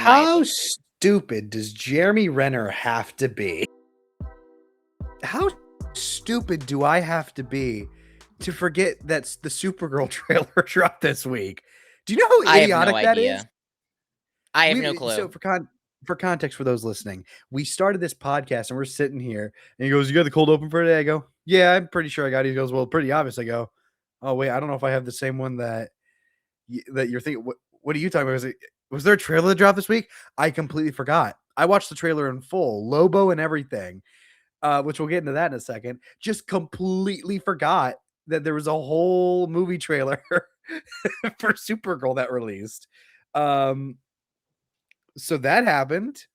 my How opinion. stupid does Jeremy Renner have to be? How stupid do I have to be to forget that the Supergirl trailer dropped this week? Do you know how I have no idiotic that is? idea. I have no clue. So for context for those listening, we started this podcast and we're sitting here and he goes, "You got the cold open for today?" I go, "Yeah, I'm pretty sure I got it." He goes, "Well, pretty obvious." I go, "Oh wait, I don't know if I have the same one that you're thinking. What are you talking about? Was there a trailer that dropped this week?" I completely forgot. I watched the trailer in full, Lobo and everything, which we'll get into that in a second. Just completely forgot that there was a whole movie trailer for Supergirl that released. So that happened.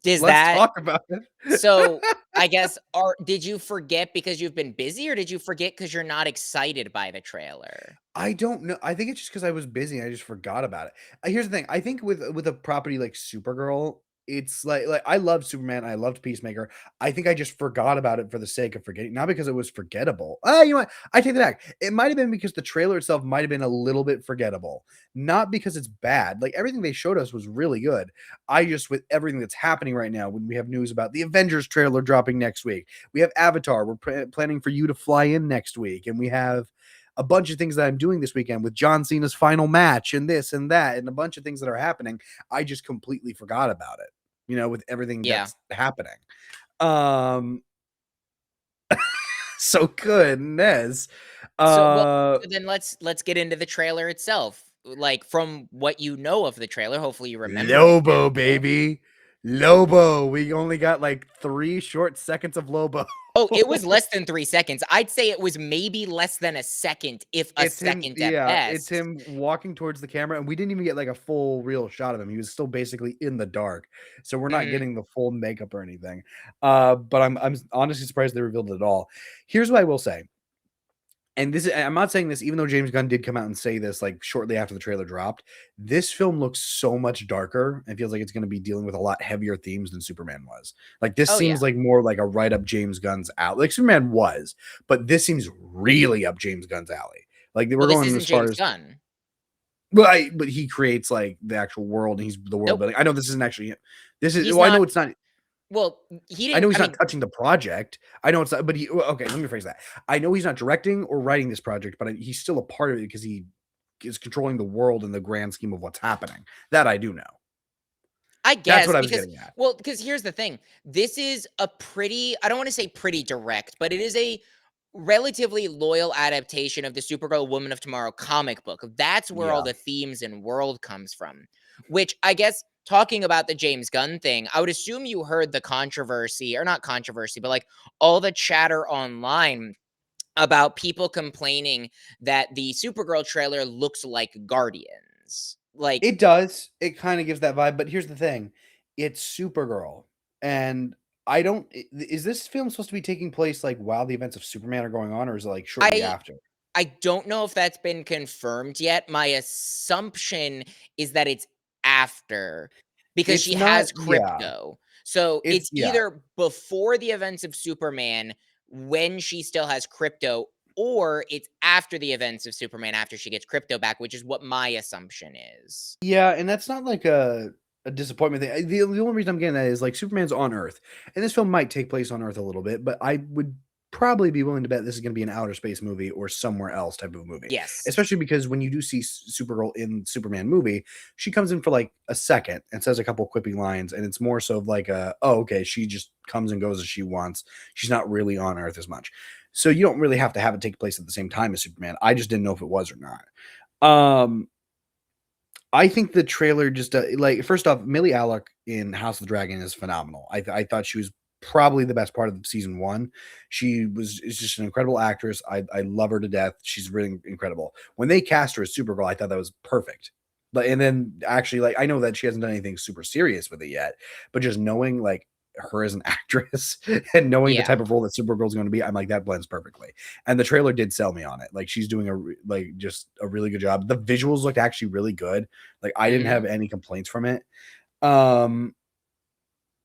Does Let's that talk about it. so I guess did you forget because you've been busy, or did you forget because you're not excited by the trailer? I don't know. I think it's just because I was busy. I just forgot about it. Here's the thing. I think with a property like Supergirl, it's like I loved Superman. I loved Peacemaker. I think I just forgot about it for the sake of forgetting, not because it was forgettable. You know what? I take that back. It might have been because the trailer itself might have been a little bit forgettable, not because it's bad. Like everything they showed us was really good. I just with everything that's happening right now, when we have news about the Avengers trailer dropping next week, we have Avatar. We're planning for you to fly in next week, and we have a bunch of things that I'm doing this weekend with John Cena's final match and this and that and a bunch of things that are happening. I just completely forgot about it, with everything Yeah. that's happening. So goodness. So then let's get into the trailer itself. Like from what you know of the trailer, hopefully you remember it. Lobo, baby. Lobo. We only got like 3 short seconds of Lobo. Oh, it was less than 3 seconds. I'd say it was maybe less than a second, if a second at It's best. him walking towards the camera, and we didn't even get like a full real shot of him. He was still basically in the dark, so we're not Mhm. getting the full makeup or anything. But I'm honestly surprised they revealed it at all. Here's what I will say, and I'm not saying this even though James Gunn did come out and say this like shortly after the trailer dropped. This film looks so much darker and feels like it's going to be dealing with a lot heavier themes than Superman was. Like this Oh, yeah. seems like more like a right up James Gunn's alley. Like Superman was, but this seems really up James Gunn's alley. Like we're Well, this going isn't as far James as Gunn. but he creates like the actual world and he's the world Nope. building. I know this isn't actually him. This is He's well, I know not it's not. well, he I know didn't he's I not mean, touching the project. I know it's not, but okay, let me rephrase that. I know he's not directing or writing this project, but he's still a part of it because he is controlling the world in the grand scheme of what's happening. That I do know. I That's guess what I was because getting at. because here's the thing. This is a pretty I don't wanna say pretty direct, but it is a relatively loyal adaptation of the Supergirl Woman of Tomorrow comic book. That's where all Yeah. the themes and world comes from, which I guess talking about the James Gunn thing, I would assume you heard the controversy or not controversy, but, like, all the chatter online about people complaining that the Supergirl trailer looks like Guardians. Like, It does. It kind of gives that vibe, but here's the thing. It's Supergirl. And I don't is this film supposed to be taking place like while the events of Superman are going on, or is it like shortly I after? I don't know if that's been confirmed yet. My assumption is that it's after because It's she not, has yeah. crypto. So It's it's yeah. either before the events of Superman when she still has crypto, or it's after the events of Superman after she gets crypto back, which is what my assumption is. Yeah, and that's not like a disappointment thing. The only reason I'm getting that is like Superman's on Earth, and this film might take place on Earth a little bit, but I would probably be willing to bet this is going to be an outer space movie or somewhere else type of movie. Yes. Especially because when you do see Supergirl in Superman movie, she comes in for like a second and says a couple quippy lines, and it's more so of like oh okay, she just comes and goes as she wants. She's not really on Earth as much, so you don't really have to have it take place at the same time as Superman. I just didn't know if it was or not. I think the trailer just like first off, Millie Alec in House of the Dragon is phenomenal. I thought she was probably the best part of season 1. She is just an incredible actress. I love her to death. She's really incredible. When they cast her as Supergirl, I thought that was perfect. But and then actually, like I know that she hasn't done anything super serious with it yet, but just knowing like her as an actress and knowing the Yeah. type of role that Supergirl is going to be, I'm like that blends perfectly. And the trailer did sell me on it. Like she's doing just a really good job. The visuals looked actually really good. Like I didn't Mhm. have any complaints from it. Um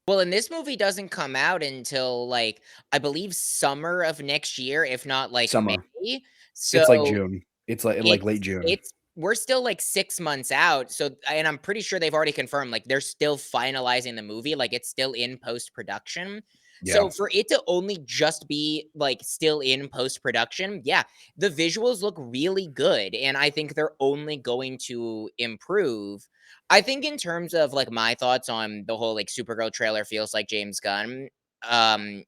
Well, and this movie doesn't come out until, like, I believe summer of next year, if not, like, Summer. May. It's like So June. It's like late it's June. it's we're still like 6 months out. So, and I'm pretty sure they've already confirmed like they're still finalizing the movie, like it's still in post production. Yeah. So, for it to only just be like still in post production, yeah, the visuals look really good. And I think they're only going to improve. I think, in terms of like my thoughts on the whole like Supergirl trailer feels like James Gunn, um,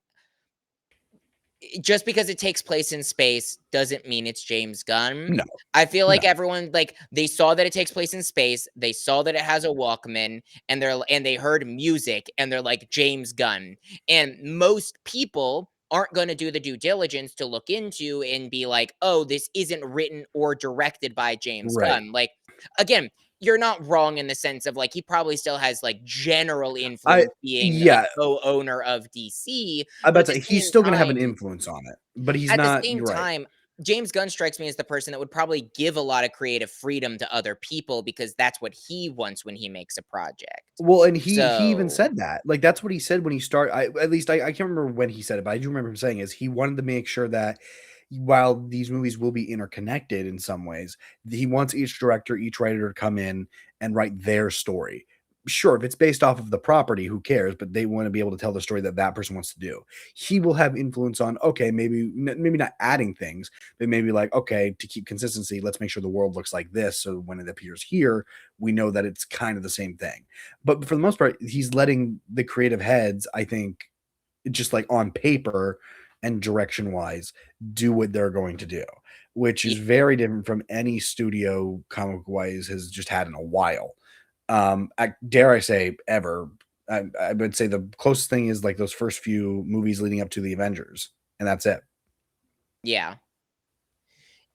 just because it takes place in space doesn't mean it's James Gunn. No, I feel like no. everyone like they saw that it takes place in space, they saw that it has a Walkman, and they heard music and they're like James Gunn. And most people aren't going to do the due diligence to look into and be like, "Oh, this isn't written or directed by James Right. Gunn." Like, again, you're not wrong in the sense of like he probably still has like general I influence being a yeah, co-owner of DC, I but about at to the say he's same still gonna have an time, influence on it, but he's at the not. same You're right. time, James Gunn strikes me as the person that would probably give a lot of creative freedom to other people because that's what he wants when he makes a project. Well, and he even So, said that. Like, that's what he said when he started. At least I can't remember when he said it, but I do remember him saying is he wanted to make sure that while these movies will be interconnected in some ways, he wants each director, each writer to come in and write their story. Sure, if it's based off of the property, who cares? But they want to be able to tell the story that that person wants to do. He will have influence on, okay, maybe not adding things, but maybe like, okay, to keep consistency, let's make sure the world looks like this. So when it appears here, we know that it's kind of the same thing. But for the most part, he's letting the creative heads, I think, just like on paper and direction wise, do what they're going to do, which is y- very different from any studio comic wise has just had in a while. Dare I say ever. I would say the closest thing is like those first few movies leading up to the Avengers, and that's it. yeah.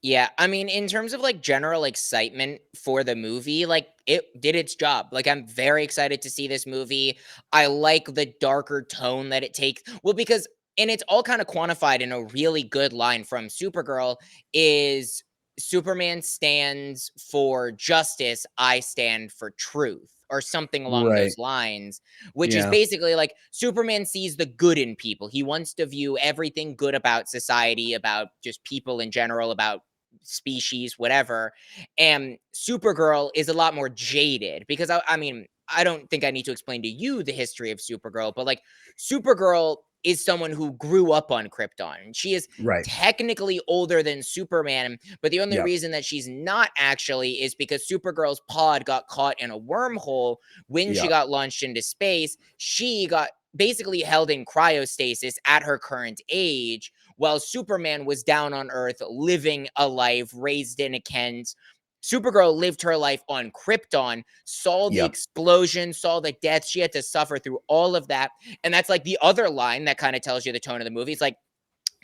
Yeah, I mean, in terms of like general excitement for the movie, like it did its job. Like, I'm very excited to see this movie. I like the darker tone that it takes. Well, because, and it's all kind of quantified in a really good line from Supergirl is Superman stands for justice, I stand for truth, or something along Right. those lines, which is Yeah. basically like Superman sees the good in people. He wants to view everything good about society, about just people in general, about species, whatever. And Supergirl is a lot more jaded because I mean, I don't think I need to explain to you the history of Supergirl, but like Supergirl is someone who grew up on Krypton. She is Right. technically older than Superman, but the only Yep. reason that she's not actually is because Supergirl's pod got caught in a wormhole when she Yep. got launched into space. She got basically held in cryostasis at her current age while Superman was down on Earth, living a life, raised in a Kent. Supergirl lived her life on Krypton, saw the Yep. explosion, saw the death. She had to suffer through all of that. And that's like the other line that kind of tells you the tone of the movie. It's like,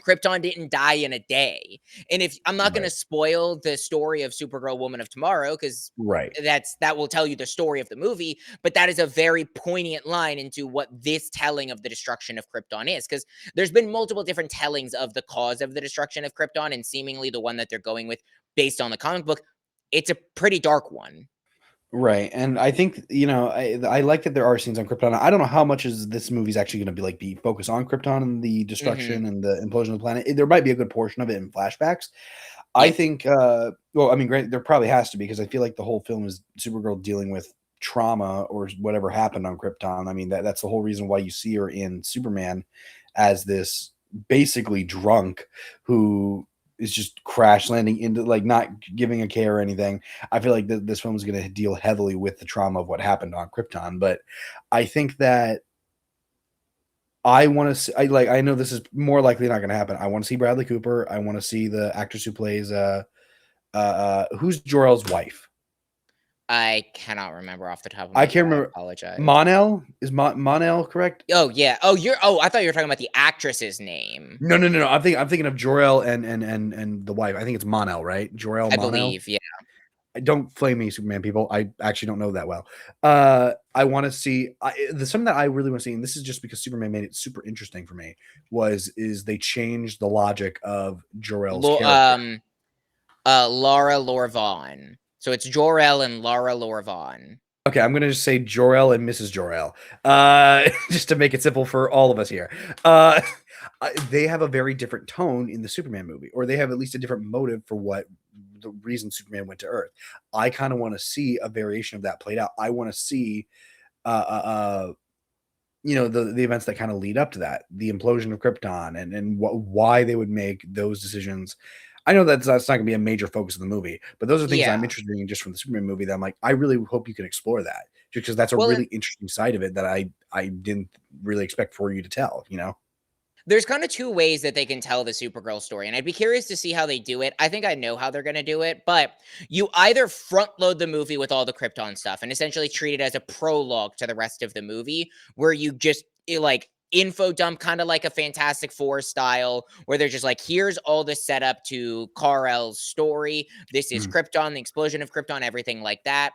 Krypton didn't die in a day. And if I'm not going to Right. spoil the story of Supergirl Woman of Tomorrow cuz Right. that will tell you the story of the movie, but that is a very poignant line into what this telling of the destruction of Krypton is cuz there's been multiple different tellings of the cause of the destruction of Krypton and seemingly the one that they're going with based on the comic book, it's a pretty dark one. Right, and I think, I like that there are scenes on Krypton. I don't know how much is this movie's actually gonna be focused on Krypton and the destruction Mhm. and the implosion of the planet. There might be a good portion of it in flashbacks. I Yep. think, well, I mean, great, there probably has to be because I feel like the whole film is Supergirl dealing with trauma or whatever happened on Krypton. I mean, that's the whole reason why you see her in Superman as this basically drunk who is just crash landing into like not giving a care or anything. I feel like this film is going to deal heavily with the trauma of what happened on Krypton, but I think that I want to see. I know this is more likely not going to happen. I want to see Bradley Cooper. I want to see the actress who plays who's Jor-El's wife. I cannot remember off the top of I my head. can't I remember. apologize. Monel is Monel correct? Oh yeah. I thought you were talking about the actress's name. No, no, no, no. I'm thinking of Jor-El and the wife. I think it's Monel, right? Jor-El I Monel. believe, yeah. Don't flame me, Superman people. I actually don't know that well. I want to see something that I really want to see, and this is just because Superman made it super interesting for me. Is they changed the logic of Jor-El's Lo character. Laura Lorvon. So it's Jor-El and Laura Lorvon. Okay, I'm gonna just say Jor-El and Mrs. Jor-El, just to make it simple for all of us here. Uh, they have a very different tone in the Superman movie, or they have at least a different motive for what the reason Superman went to Earth. I kind of want to see a variation of that played out. I want to see uh, uh, uh, the events that kind of lead up to that, the implosion of Krypton, and why they would make those decisions. I know that's not going to be a major focus of the movie, but those are things I'm Yeah. interested in just from the Superman movie that I'm like, I really hope you can explore that, just because that's a Well, really interesting side of it that I didn't really expect for you to tell. there's kind of two ways that they can tell the Supergirl story, and I'd be curious to see how they do it. I think I know how they're going to do it, but you either front load the movie with all the Krypton stuff and essentially treat it as a prologue to the rest of the movie, where you just like info dump, kind of like a Fantastic Four style, where they're just like, here's all the setup to Kal-El's story. This is Mhm. Krypton, the explosion of Krypton, everything like that.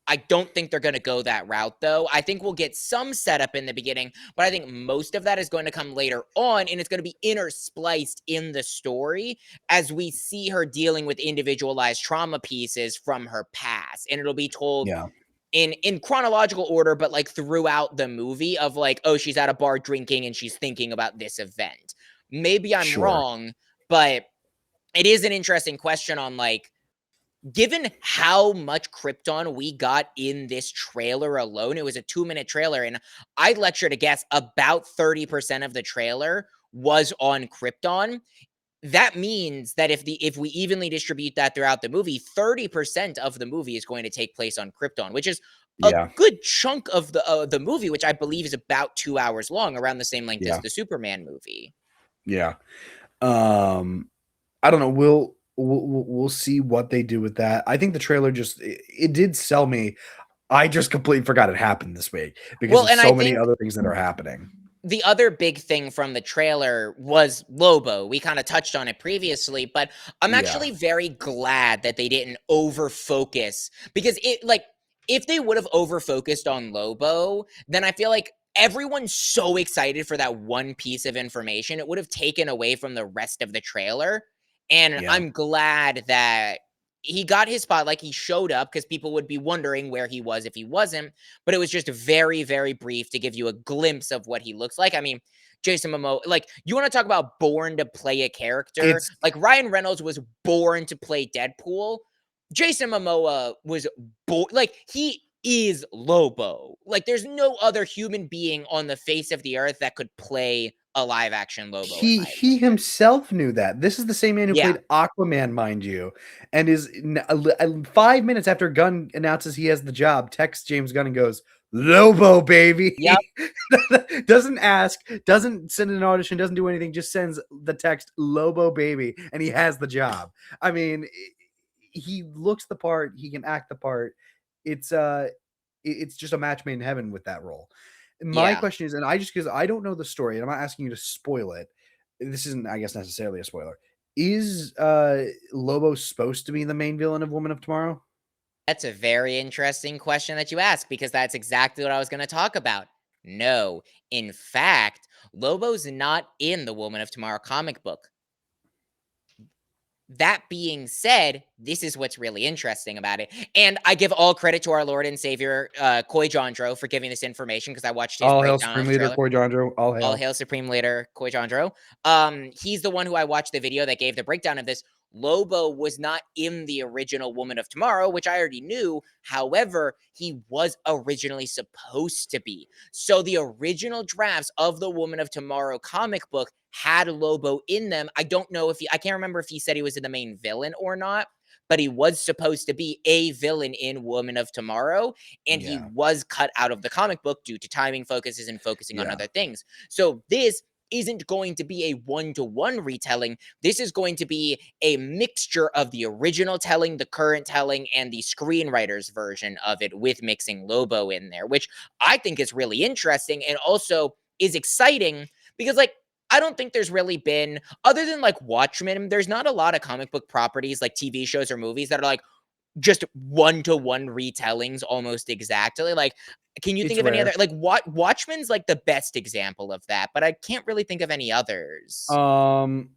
I don't think they're going to go that route, though. I think we'll get some setup in the beginning, but I think most of that is going to come later on, and it's going to be interspliced in the story as we see her dealing with individualized trauma pieces from her past, and it'll be told Yeah, in chronological order, but like throughout the movie of like, oh, she's at a bar drinking and she's thinking about this event. Maybe I'm sure. wrong, but it is an interesting question on like, given how much Krypton we got in this trailer alone, it was a 2-minute trailer, and I'd lecture to guess about 30% of the trailer was on Krypton. That means that if we evenly distribute that throughout the movie, 30% of the movie is going to take place on Krypton, which is a Yeah, good chunk of the movie, which I believe is about 2 hours long, around the same length as yeah, the Superman movie. yeah. Um, I don't know. We'll see what they do with that. I think the trailer just it did sell me. I just completely forgot it happened this week because Well, of and I so many think other things that are happening. the other big thing from the trailer was Lobo. We kind of touched on it previously, but I'm Yeah, actually very glad that they didn't over focus, because it like if they would have over focused on Lobo, then I feel like everyone's so excited for that one piece of information, it would have taken away from the rest of the trailer. And yeah, I'm glad that he got his spot, like he showed up, because people would be wondering where he was if he wasn't, but it was just very, very brief to give you a glimpse of what he looks like. I mean, Jason Momoa, like, you want to talk about born to play a character? it's Like, Ryan Reynolds was born to play Deadpool. Jason Momoa was born, like, he is Lobo. Like, there's no other human being on the face of the earth that could play a live action Lobo, in my he opinion. himself knew that. This is the same man who Yeah. played Aquaman, mind you, and 5 minutes after Gunn announces he has the job, texts James Gunn and goes, "Lobo, baby." Yep. Doesn't ask, doesn't send an audition, doesn't do anything, just sends the text, "Lobo, baby," and he has the job. I mean, he looks the part, he can act the part. It's it's just a match made in heaven with that role. My Yeah. question is, and I just because I don't know the story, and I'm not asking you to spoil it. This isn't, I guess, necessarily a spoiler. Is Lobo supposed to be the main villain of Woman of Tomorrow? That's a very interesting question that you ask, because that's exactly what I was going to talk about. No. In fact, Lobo's not in the Woman of Tomorrow comic book. That being said, this is what's really interesting about it. And I give all credit to our Lord and Savior, Koi Jandro, for giving this information, because I watched his All hail breakdown Supreme of the Leader trailer. Coy Jandro. All All hail. hail Supreme Leader Koi Jandro. He's the one who I watched the video that gave the breakdown of this. Lobo was not in the original Woman of Tomorrow, which I already knew. However, he was originally supposed to be. So the original drafts of the Woman of Tomorrow comic book had Lobo in them. I don't know if I can't remember if he said he was the main villain or not, but he was supposed to be a villain in Woman of Tomorrow, and he Yeah, was cut out of the comic book due to timing focuses and focusing on yeah, other things. So this isn't going to be a one-to-one retelling. This is going to be a mixture of the original telling, the current telling, and the screenwriter's version of it, with mixing Lobo in there, which I think is really interesting and also is exciting, because like I don't think there's really been, other than like Watchmen, there's not a lot of comic book properties like TV shows or movies that are like just one-to-one retellings almost exactly. Like, can you think it's of any other, rare. like, Watchmen's like the best example of that, but I can't really think of any others. Um,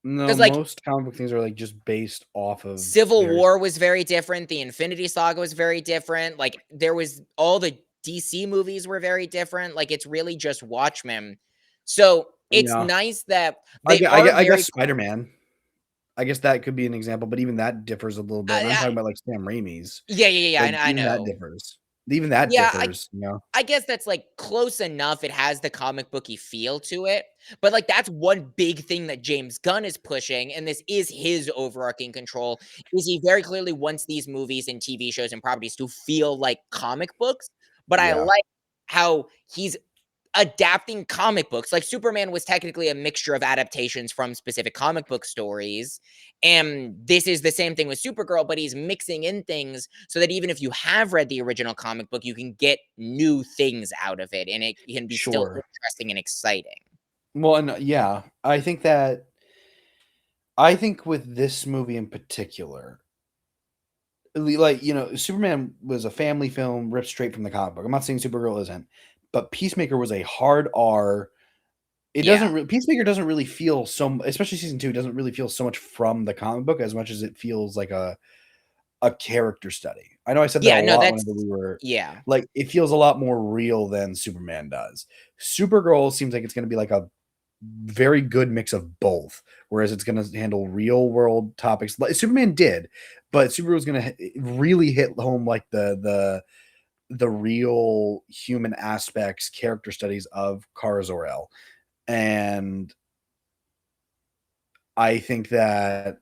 no, Because like most comic book things are like just based off of Civil various. War was very different, the Infinity Saga was very different, like there was all the DC movies were very different. Like it's really just Watchmen. So it's Yeah, nice that I they guess, I are guess, I guess very Spider Man. I guess that could be an example, but even that differs a little bit. And I'm I, talking about like Sam Raimi's. yeah, Like I even that know. differs. Even that Yeah, differs, you know? I guess that's, like, close enough. It has the comic booky feel to it, but, like, that's one big thing that James Gunn is pushing, and this is his overarching control, is he very clearly wants these movies and TV shows and properties to feel like comic books, but I Yeah, like how he's adapting comic books. Like Superman was technically a mixture of adaptations from specific comic book stories. And this is the same thing with Supergirl, but he's mixing in things so that even if you have read the original comic book, you can get new things out of it and it can be still sure. interesting and exciting. Well, and yeah, I think with this movie in particular, like, Superman was a family film ripped straight from the comic book. I'm not saying Supergirl isn't, but Peacemaker was a hard R. It Yeah. doesn't Peacemaker doesn't really feel especially season 2 doesn't really feel so much from the comic book as much as it feels like a character study. I know I said that a Yeah, no, lot that's whenever we were yeah. like, it feels a lot more real than Superman does. Supergirl seems like it's going to be like a very good mix of both, whereas it's going to handle real world topics like Superman did, but Supergirl is going to really hit home like the real human aspects, character studies of Kara Zor-El. And I think that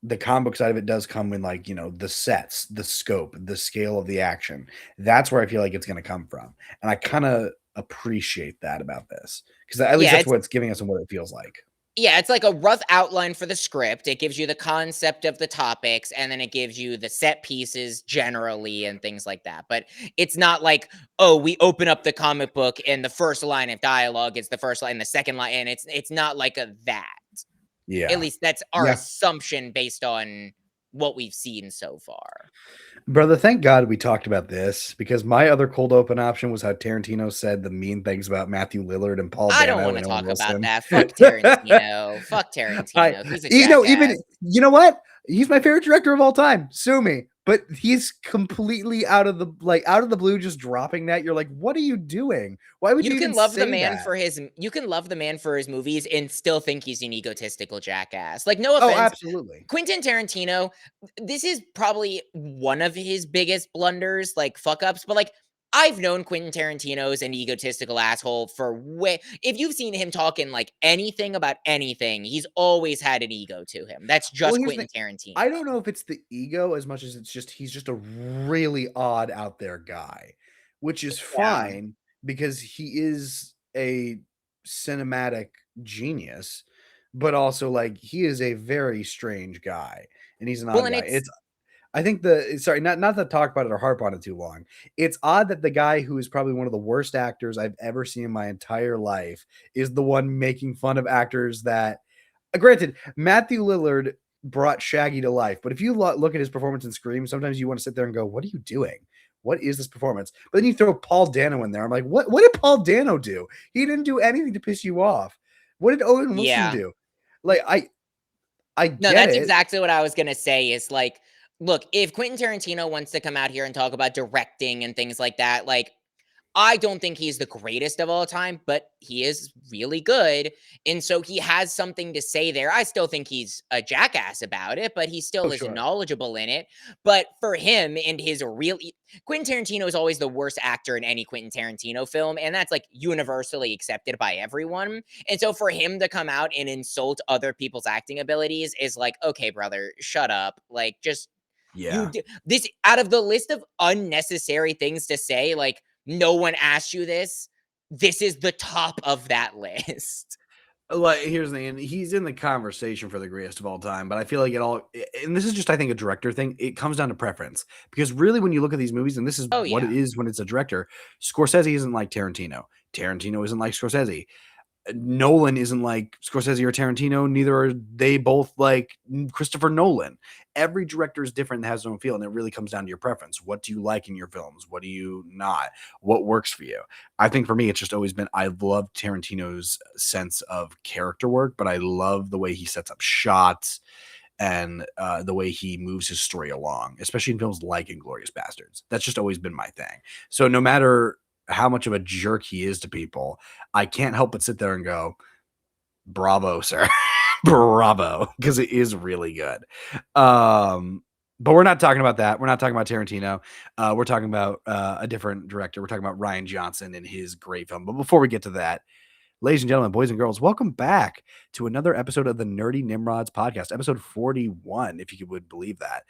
the comic book side of it does come in, like, the sets, the scope, the scale of the action. That's where I feel like it's going to come from. And I kind of appreciate that about this because at least Yeah, that's it's what it's giving us and what it feels like. Yeah, it's like a rough outline for the script. It gives you the concept of the topics, and then it gives you the set pieces generally and things like that. But it's not like, oh, we open up the comic book and the first line of dialogue is the first line, the second line, and it's not like a that. At Yeah. least that's our Yeah. assumption based on what we've seen so far. Brother, thank God we talked about this because my other cold open option was how Tarantino said the mean things about Matthew Lillard and Paul I don't Dano want and to Owen talk about Wilson. that. Fuck Tarantino. Fuck I, Tarantino. He's a even jackass. you know what? He's my favorite director of all time. Sue me, but he's completely out of the blue, just dropping that. You're like, what are you doing? Why would you even say that? You can love the man for his movies and still think he's an egotistical jackass. Like, no Oh, offense, absolutely. Quentin Tarantino, this is probably one of his biggest blunders, like fuck ups, but like I've known Quentin Tarantino as an egotistical asshole for way. If you've seen him talking like anything about anything, he's always had an ego to him. That's Well, just here's the Quentin thing. Tarantino. I don't know if it's the ego as much as he's just a really odd out there guy, which is Yeah. fine because he is a cinematic genius, but also like he is a very strange guy and he's an Well, odd and guy. it's It's I think sorry, not to talk about it or harp on it too long. It's odd that the guy who is probably one of the worst actors I've ever seen in my entire life is the one making fun of actors that granted, Matthew Lillard brought Shaggy to life, but if you look at his performance in Scream, sometimes you want to sit there and go, "What are you doing? What is this performance?" But then you throw Paul Dano in there. I'm like, "What did Paul Dano do? He didn't do anything to piss you off. What did Owen Wilson yeah. do?" Like I No, get that's it. exactly what I was gonna say is, like, look, if Quentin Tarantino wants to come out here and talk about directing and things like that, like, I don't think he's the greatest of all time, but he is really good, and so he has something to say there. I still think he's a jackass about it, but he Oh, still is sure. knowledgeable in it. But for him and his Quentin Tarantino is always the worst actor in any Quentin Tarantino film, and that's, like, universally accepted by everyone. And so for him to come out and insult other people's acting abilities is like, "Okay, brother, shut up." Like, just Yeah. this out of the list of unnecessary things to say, like, no one asked you this. This is the top of that list. Like, here's the thing, and he's in the conversation for the greatest of all time, but I feel like and this is just, I think, a director thing. It comes down to preference because really, when you look at these movies, and this is Oh, what it yeah. is when it's a director, Scorsese isn't like Tarantino. Tarantino isn't like Scorsese. Nolan isn't like Scorsese or Tarantino. Neither are they both like Christopher Nolan. Every director is different and has their own feel, and it really comes down to your preference. What do you like in your films? What do you not? What works for you? I think for me, it's just always been I love Tarantino's sense of character work, but I love the way he sets up shots and the way he moves his story along, especially in films like Inglourious Bastards. That's just always been my thing. So no matter how much of a jerk he is to people, I can't help but sit there and go, bravo, sir. bravo, because it is really good. But we're not talking about that. We're not talking about Tarantino. We're talking about a different director. We're talking about Rian Johnson and his great film. But before we get to that, ladies and gentlemen, boys and girls, welcome back to another episode of the Nerdy Nimrods Podcast, episode 41, if you would believe that.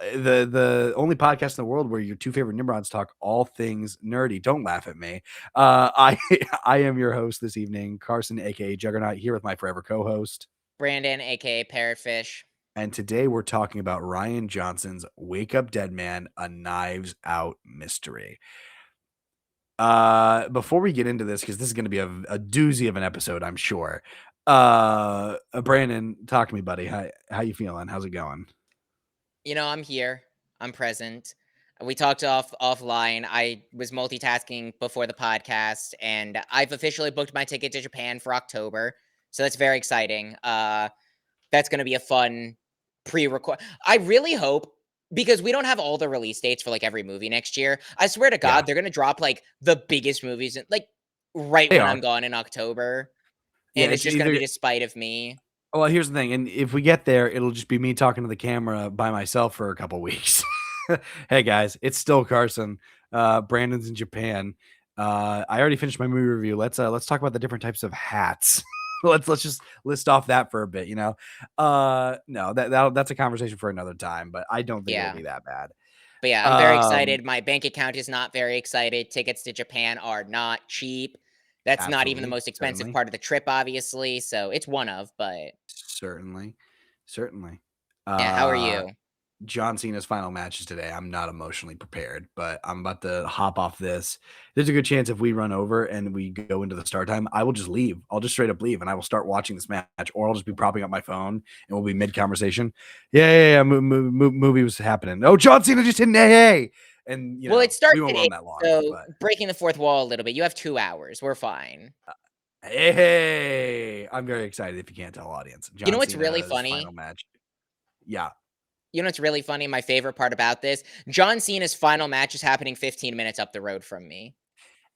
The only podcast in the world where your two favorite Nimrods talk all things nerdy. Don't laugh at me. I I am your host this evening, Carson, aka Juggernaut, here with my forever co-host Brandon, aka Parrotfish. and today we're talking about Rian Johnson's Wake Up Dead Man, a Knives Out mystery. Before we get into this, because this is going to be a doozy of an episode, I'm sure. Brandon, talk to me, buddy. How you feeling? How's it going? I'm here. I'm present. We talked offline. I was multitasking before the podcast, and I've officially booked my ticket to Japan for October. So that's very exciting. That's going to be a fun pre-record. I really hope, because we don't have all the release dates for every movie next year. I swear to God, they're going to drop the biggest movies right They when are. I'm gone in October. Yeah, And it's it's just going to either be despite of me. well, here's the thing, and if we get there, it'll just be me talking to the camera by myself for a couple weeks. Hey guys, it's still Carson. Brandon's in Japan. I already finished my movie review. Let's talk about the different types of hats. let's just list off that for a bit. No, that's a conversation for another time. But I don't think Yeah. it'll be that bad. But yeah, I'm very excited. My bank account is not very excited. Tickets to Japan are not cheap. That's not even the Absolutely, most expensive certainly. part of the trip, obviously. So it's one of, but Certainly. yeah, how are you? John Cena's final match is today. I'm not emotionally prepared, but I'm about to hop off this. There's a good chance if we run over and we go into the start time, I will just leave. I'll just straight up leave and I will start watching this match, or I'll just be propping up my phone and we'll be mid conversation. Yeah. Movie was happening. Oh, John Cena just hit an AA. And Well, it starts we won't at run 8, that long. so But breaking the fourth wall a little bit. You have 2 hours. We're fine. hey, I'm very excited if you can't tell, audience. You know John what's really Cena's final funny? match. Yeah. You know what's really funny? My favorite part about this, John Cena's final match is happening 15 minutes up the road from me.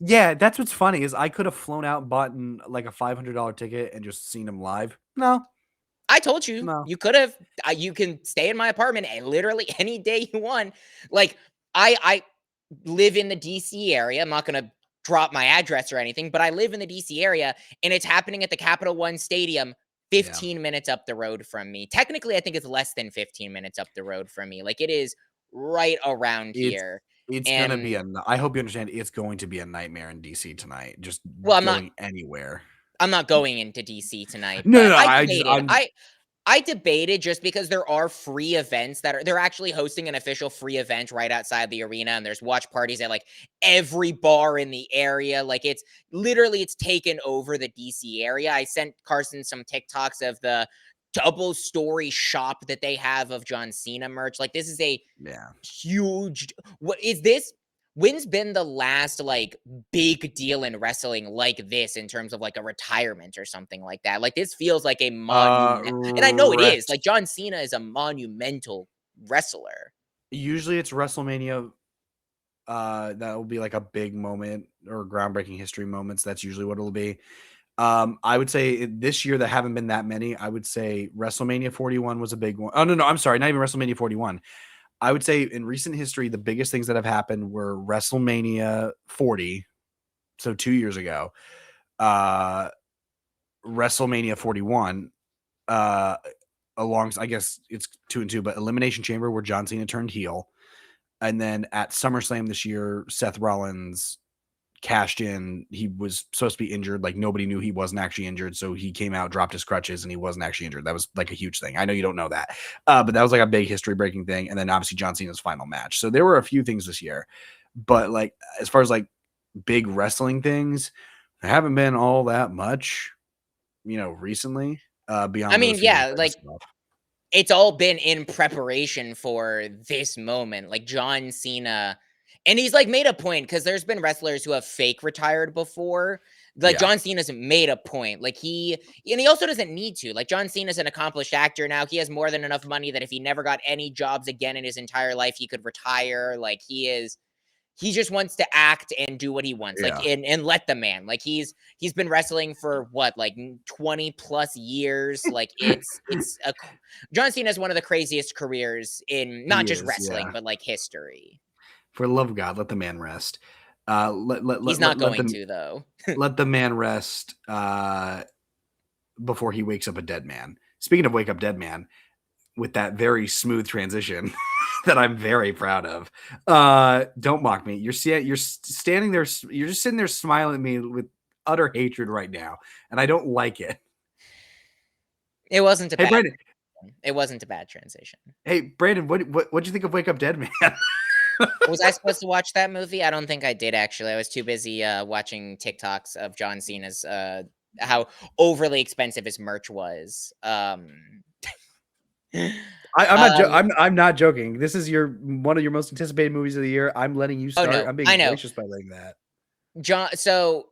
Yeah, that's what's funny is I could have flown out and bought a $500 ticket and just seen him live. No. I told you, you could have. You can stay in my apartment literally any day you want. I live in the DC area. I'm not gonna drop my address or anything, but I live in the DC area, and it's happening at the Capital One Stadium, 15 minutes up the road from me. Technically, I think it's less than 15 minutes up the road from me. It is right around here. It's gonna be I hope you understand it's going to be a nightmare in DC tonight. Just Well, going anywhere. I'm not going into DC tonight, No, but no, I I just debated. I debated just because there are free events they're actually hosting an official free event right outside the arena, and there's watch parties at every bar in the area. It's taken over the DC area. I sent Carson some TikToks of the double story shop that they have of John Cena merch. This is a huge. What is this? When's been the last big deal in wrestling like this in terms of a retirement or something like that? This feels like a monument, and I know it is. John Cena is a monumental wrestler. Usually it's WrestleMania. That will be a big moment or groundbreaking history moments. That's usually what it'll be. I would say this year there haven't been that many. I would say WrestleMania 41 was a big one. Oh no, I'm sorry, not even WrestleMania 41. I would say in recent history, the biggest things that have happened were WrestleMania 40, so 2 years ago, WrestleMania 41, along, I guess it's 2 and 2, but Elimination Chamber where John Cena turned heel, and then at SummerSlam this year, Seth Rollins cashed in. He was supposed to be injured. Nobody knew he wasn't actually injured. So he came out, dropped his crutches, and he wasn't actually injured. That was a huge thing. I know you don't know that. But that was a big history breaking thing. And then obviously John Cena's final match. So there were a few things this year. But as far as big wrestling things, there haven't been all that much, recently. Beyond those stuff. It's all been in preparation for this moment. John Cena, and he's made a point, because there's been wrestlers who have fake retired before. John Cena's made a point. He also doesn't need to. John Cena's an accomplished actor now. He has more than enough money that if he never got any jobs again in his entire life, he could retire. he just wants to act and do what he wants, like, Yeah. and let the man. Like, he's been wrestling for what, like 20 plus years. Like, it's a John Cena has one of the craziest careers in not He just is, wrestling, yeah. but like history. For the love of God, let the man rest. He's not going to though. Let the man rest before he wakes up a dead man. Speaking of wake up dead man, with that very smooth transition that I'm very proud of. Don't mock me. You're standing there. You're just sitting there smiling at me with utter hatred right now, and I don't like it. It wasn't a Hey, bad. Brandon. It wasn't a bad transition. Hey, Brandon. What'd you think of Wake Up Dead Man? Was I supposed to watch that movie? I don't think I did, actually. I was too busy watching TikToks of John Cena's how overly expensive his merch was. I'm not joking. This is one of your most anticipated movies of the year. I'm letting you Oh start. no, I'm being I know. gracious by letting that. So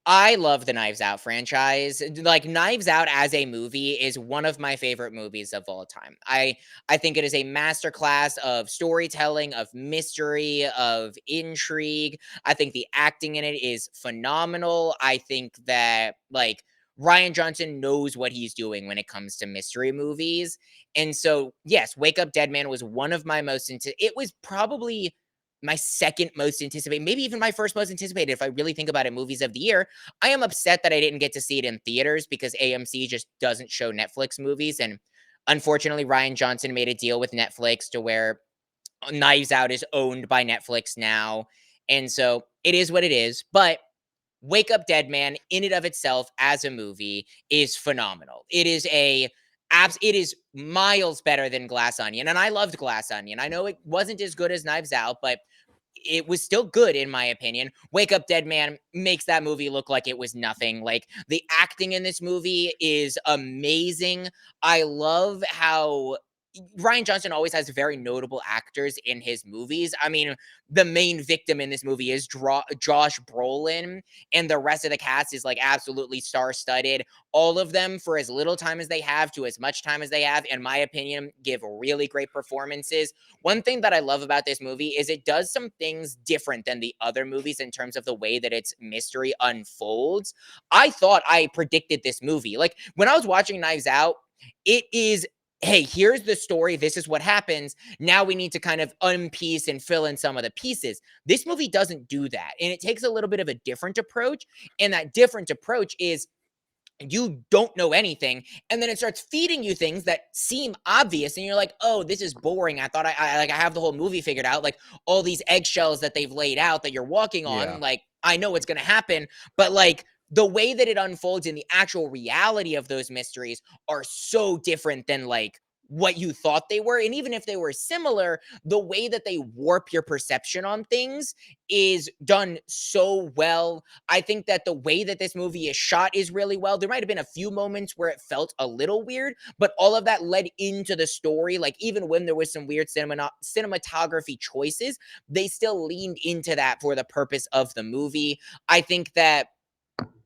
I love the Knives Out franchise. Like, Knives Out as a movie is one of my favorite movies of all time. I think it is a masterclass of storytelling, of mystery, of intrigue. I think the acting in it is phenomenal. I think that, like, Ryan Johnson knows what he's doing when it comes to mystery movies. And so, yes, Wake Up Dead Man was one of my it was probably my second most anticipated, maybe even my first most anticipated, if I really think about it, movies of the year. I am upset that I didn't get to see it in theaters because AMC just doesn't show Netflix movies. And unfortunately, Ryan Johnson made a deal with Netflix to where Knives Out is owned by Netflix now. And so it is what it is. But Wake Up Dead Man, in and of itself, as a movie, is phenomenal. It is miles better than Glass Onion, and I loved Glass Onion. I know it wasn't as good as Knives Out, but it was still good in my opinion. Wake Up Dead Man makes that movie look like it was nothing. Like, the acting in this movie is amazing. I love how Ryan Johnson always has very notable actors in his movies. I mean, the main victim in this movie is Josh Brolin, and the rest of the cast is like absolutely star-studded. All of them, for as little time as they have to as much time as they have, in my opinion, give really great performances. One thing that I love about this movie is it does some things different than the other movies in terms of the way that its mystery unfolds. I thought I predicted this movie. Like, when I was watching Knives Out, it is, hey, here's the story. This is what happens. Now we need to kind of unpiece and fill in some of the pieces. This movie doesn't do that. And it takes a little bit of a different approach. And that different approach is you don't know anything, and then it starts feeding you things that seem obvious, and you're like, oh, this is boring. I thought I have the whole movie figured out, like all these eggshells that they've laid out that you're walking on, Yeah. like, I know what's going to happen. But like, the way that it unfolds in the actual reality of those mysteries are so different than like what you thought they were. And even if they were similar, the way that they warp your perception on things is done so well. I think that the way that this movie is shot is really well. There might have been a few moments where it felt a little weird, but all of that led into the story. Like, even when there was some weird cinematography choices, they still leaned into that for the purpose of the movie. I think that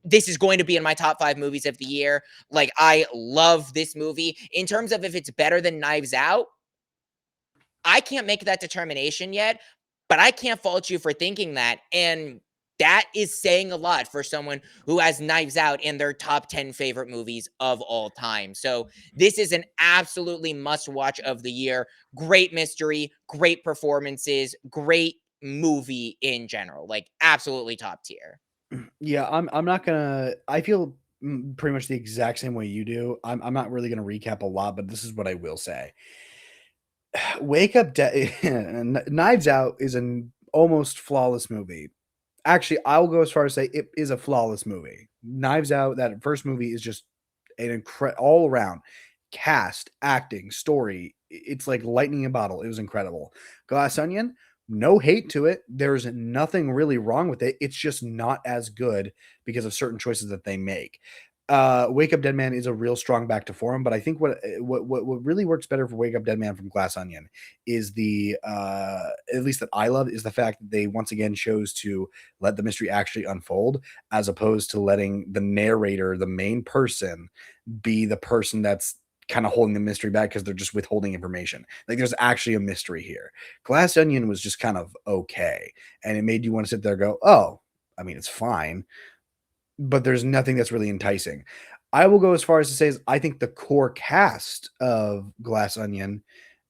this is going to be in my top 5 movies of the year. Like, I love this movie. In terms of if it's better than Knives Out, I can't make that determination yet, but I can't fault you for thinking that. And that is saying a lot for someone who has Knives Out in their top 10 favorite movies of all time. So this is an absolutely must watch of the year. Great mystery, great performances, great movie in general. Like, absolutely top tier. Yeah, I'm not gonna. I feel pretty much the exact same way you do. I'm not really gonna recap a lot, but this is what I will say. Wake Up Dead, Knives Out is an almost flawless movie. Actually, I'll go as far as say it is a flawless movie. Knives Out, that first movie, is just an all around cast, acting, story. It's like lightning in a bottle. It was incredible. Glass Onion, no hate to it. There's nothing really wrong with it. It's just not as good because of certain choices that they make. Wake Up Dead Man is a real strong back to form, but I think what really works better for Wake Up Dead Man from Glass Onion is the at least that I love is the fact that they once again chose to let the mystery actually unfold as opposed to letting the narrator, the main person, be the person that's kind of holding the mystery back because they're just withholding information. Like there's actually a mystery here. Glass Onion was just kind of okay, and it made you want to sit there and go, oh, I mean, it's fine, but there's nothing that's really enticing. I will go as far as to say is I think the core cast of Glass Onion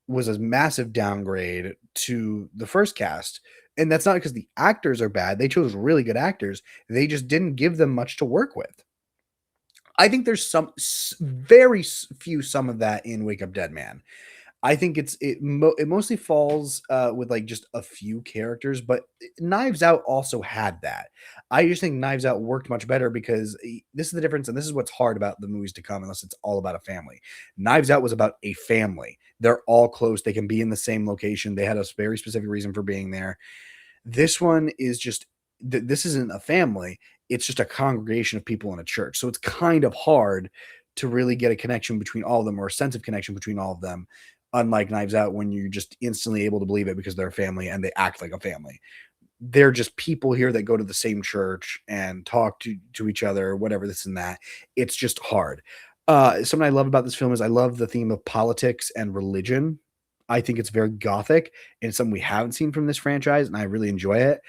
was a massive downgrade to the first cast. And that's not because the actors are bad. They chose really good actors. They just didn't give them much to work with. I think there's very few some of that in Wake Up Dead Man. I think it mostly falls with like just a few characters, but Knives Out also had that. I just think Knives Out worked much better because this is the difference, and this is what's hard about the movies to come, unless it's all about a family. Knives Out was about a family. They're all close. They can be in the same location. They had a very specific reason for being there. This one is just this isn't a family. It's just a congregation of people in a church. So it's kind of hard to really get a connection between all of them or a sense of connection between all of them. Unlike Knives Out, when you're just instantly able to believe it because they're a family and they act like a family. They're just people here that go to the same church and talk to each other, whatever, this and that. It's just hard. Something I love about this film is I love the theme of politics and religion. I think it's very gothic and it's something we haven't seen from this franchise, and I really enjoy it.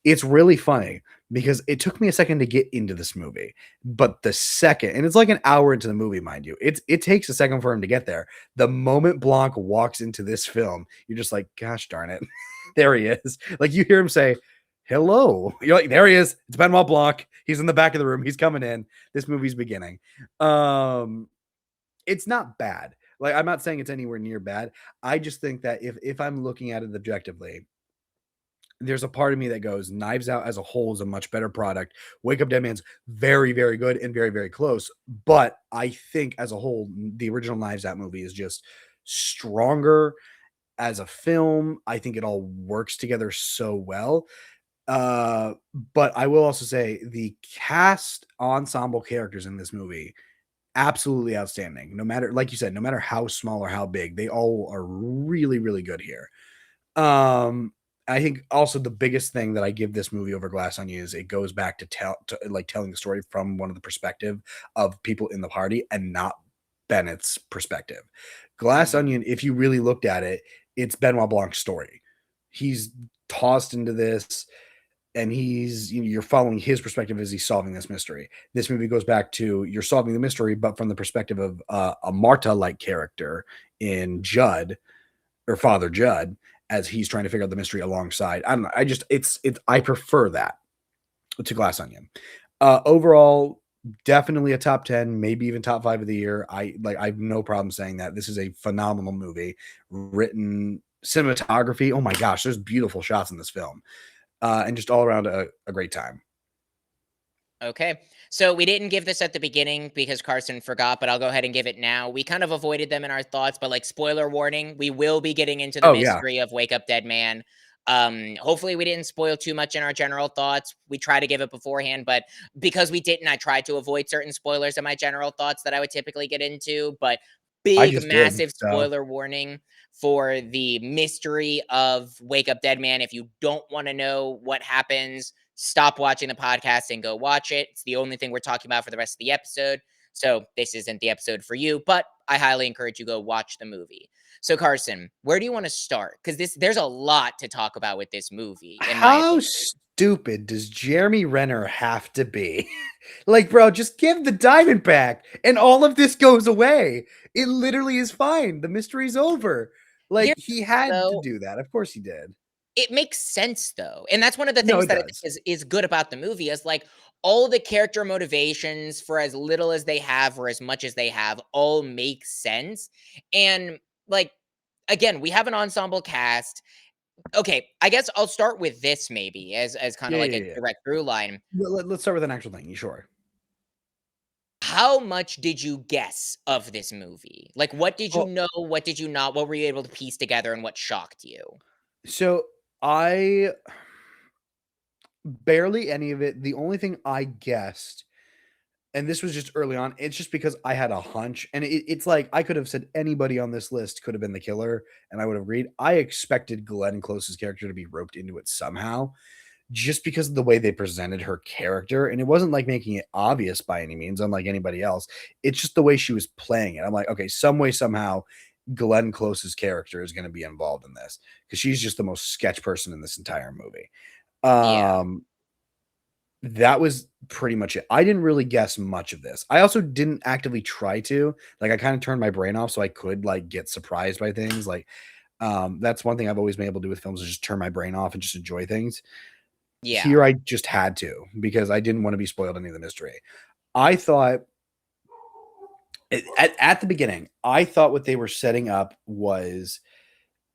It's really funny because it took me a second to get into this movie, but the second, and it's like an hour into the movie, mind you, it takes a second for him to get there. The moment Blanc walks into this film, you're just like, gosh darn it, there he is. Like you hear him say, "Hello," you're like, there he is. It's Benoit Blanc. He's in the back of the room. He's coming in. This movie's beginning. It's not bad. Like I'm not saying it's anywhere near bad. I just think that if I'm looking at it objectively, there's a part of me that goes, Knives Out as a whole is a much better product. Wake Up Dead Man's very, very good and very, very close. But I think as a whole, the original Knives Out movie is just stronger as a film. I think it all works together so well. But I will also say the cast ensemble characters in this movie, absolutely outstanding. No matter, like you said, no matter how small or how big, they all are really, really good here. I think also the biggest thing that I give this movie over Glass Onion is it goes back to telling the story from one of the perspective of people in the party and not Bennett's perspective. Glass Mhm. Onion, if you really looked at it, it's Benoit Blanc's story. He's tossed into this and you're following his perspective as he's solving this mystery. This movie goes back to you're solving the mystery, but from the perspective of a Marta-like character in Judd or Father Judd as he's trying to figure out the mystery alongside. I don't know. I prefer that to Glass Onion. Overall, definitely a top 10, maybe even top 5 of the year. I have no problem saying that. This is a phenomenal movie. Written cinematography. Oh my gosh, there's beautiful shots in this film. And just all around a great time. Okay. So we didn't give this at the beginning because Carson forgot, but I'll go ahead and give it now. We kind of avoided them in our thoughts, but like spoiler warning, we will be getting into the Oh yeah. mystery of Wake Up Dead Man. Hopefully we didn't spoil too much in our general thoughts. We try to give it beforehand, but because we didn't, I tried to avoid certain spoilers in my general thoughts that I would typically get into. But I big, just did. massive So spoiler warning for the mystery of Wake Up Dead Man. If you don't want to know what happens, stop watching the podcast and go watch it. It's the only thing we're talking about for the rest of the episode. So this isn't the episode for you, but I highly encourage you go watch the movie. So Carson, where do you want to start? Because there's a lot to talk about with this movie, in my how opinion. stupid does Jeremy Renner have to be? Like, bro, just give the diamond back and all of this goes away. It literally is fine. The mystery's over. Like, Here's he had to though, do that. Of course he did. it makes sense though. And that's one of the No, things it that I think does. is good about the movie is like all the character motivations for as little as they have or as much as they have all make sense. And like again, we have an ensemble cast. Okay, I guess I'll start with this maybe as kind Yeah, of like yeah, a yeah. direct through line. Let's start with an actual thing. You sure? How much did you guess of this movie? Like what did you Well, know? What did you not? What were you able to piece together and what shocked you? so I barely any of it. The only thing I guessed, and this was just early on, it's just because I had a hunch, and it's like I could have said anybody on this list could have been the killer, and I would have agreed. I expected Glenn Close's character to be roped into it somehow. just because of the way they presented her character. And it wasn't like making it obvious by any means, unlike anybody else. It's just the way she was playing it. I'm like, okay, some way, somehow, Glenn Close's character is going to be involved in this because she's just the most sketch person in this entire movie. Yeah. Um, that was pretty much it. I didn't really guess much of this. I also didn't actively try to. Like, I kind of turned my brain off so I could like get surprised by things. Like, that's one thing I've always been able to do with films is just turn my brain off and just enjoy things. Yeah. Here, I just had to because I didn't want to be spoiled any of the mystery. I thought at the beginning, I thought what they were setting up was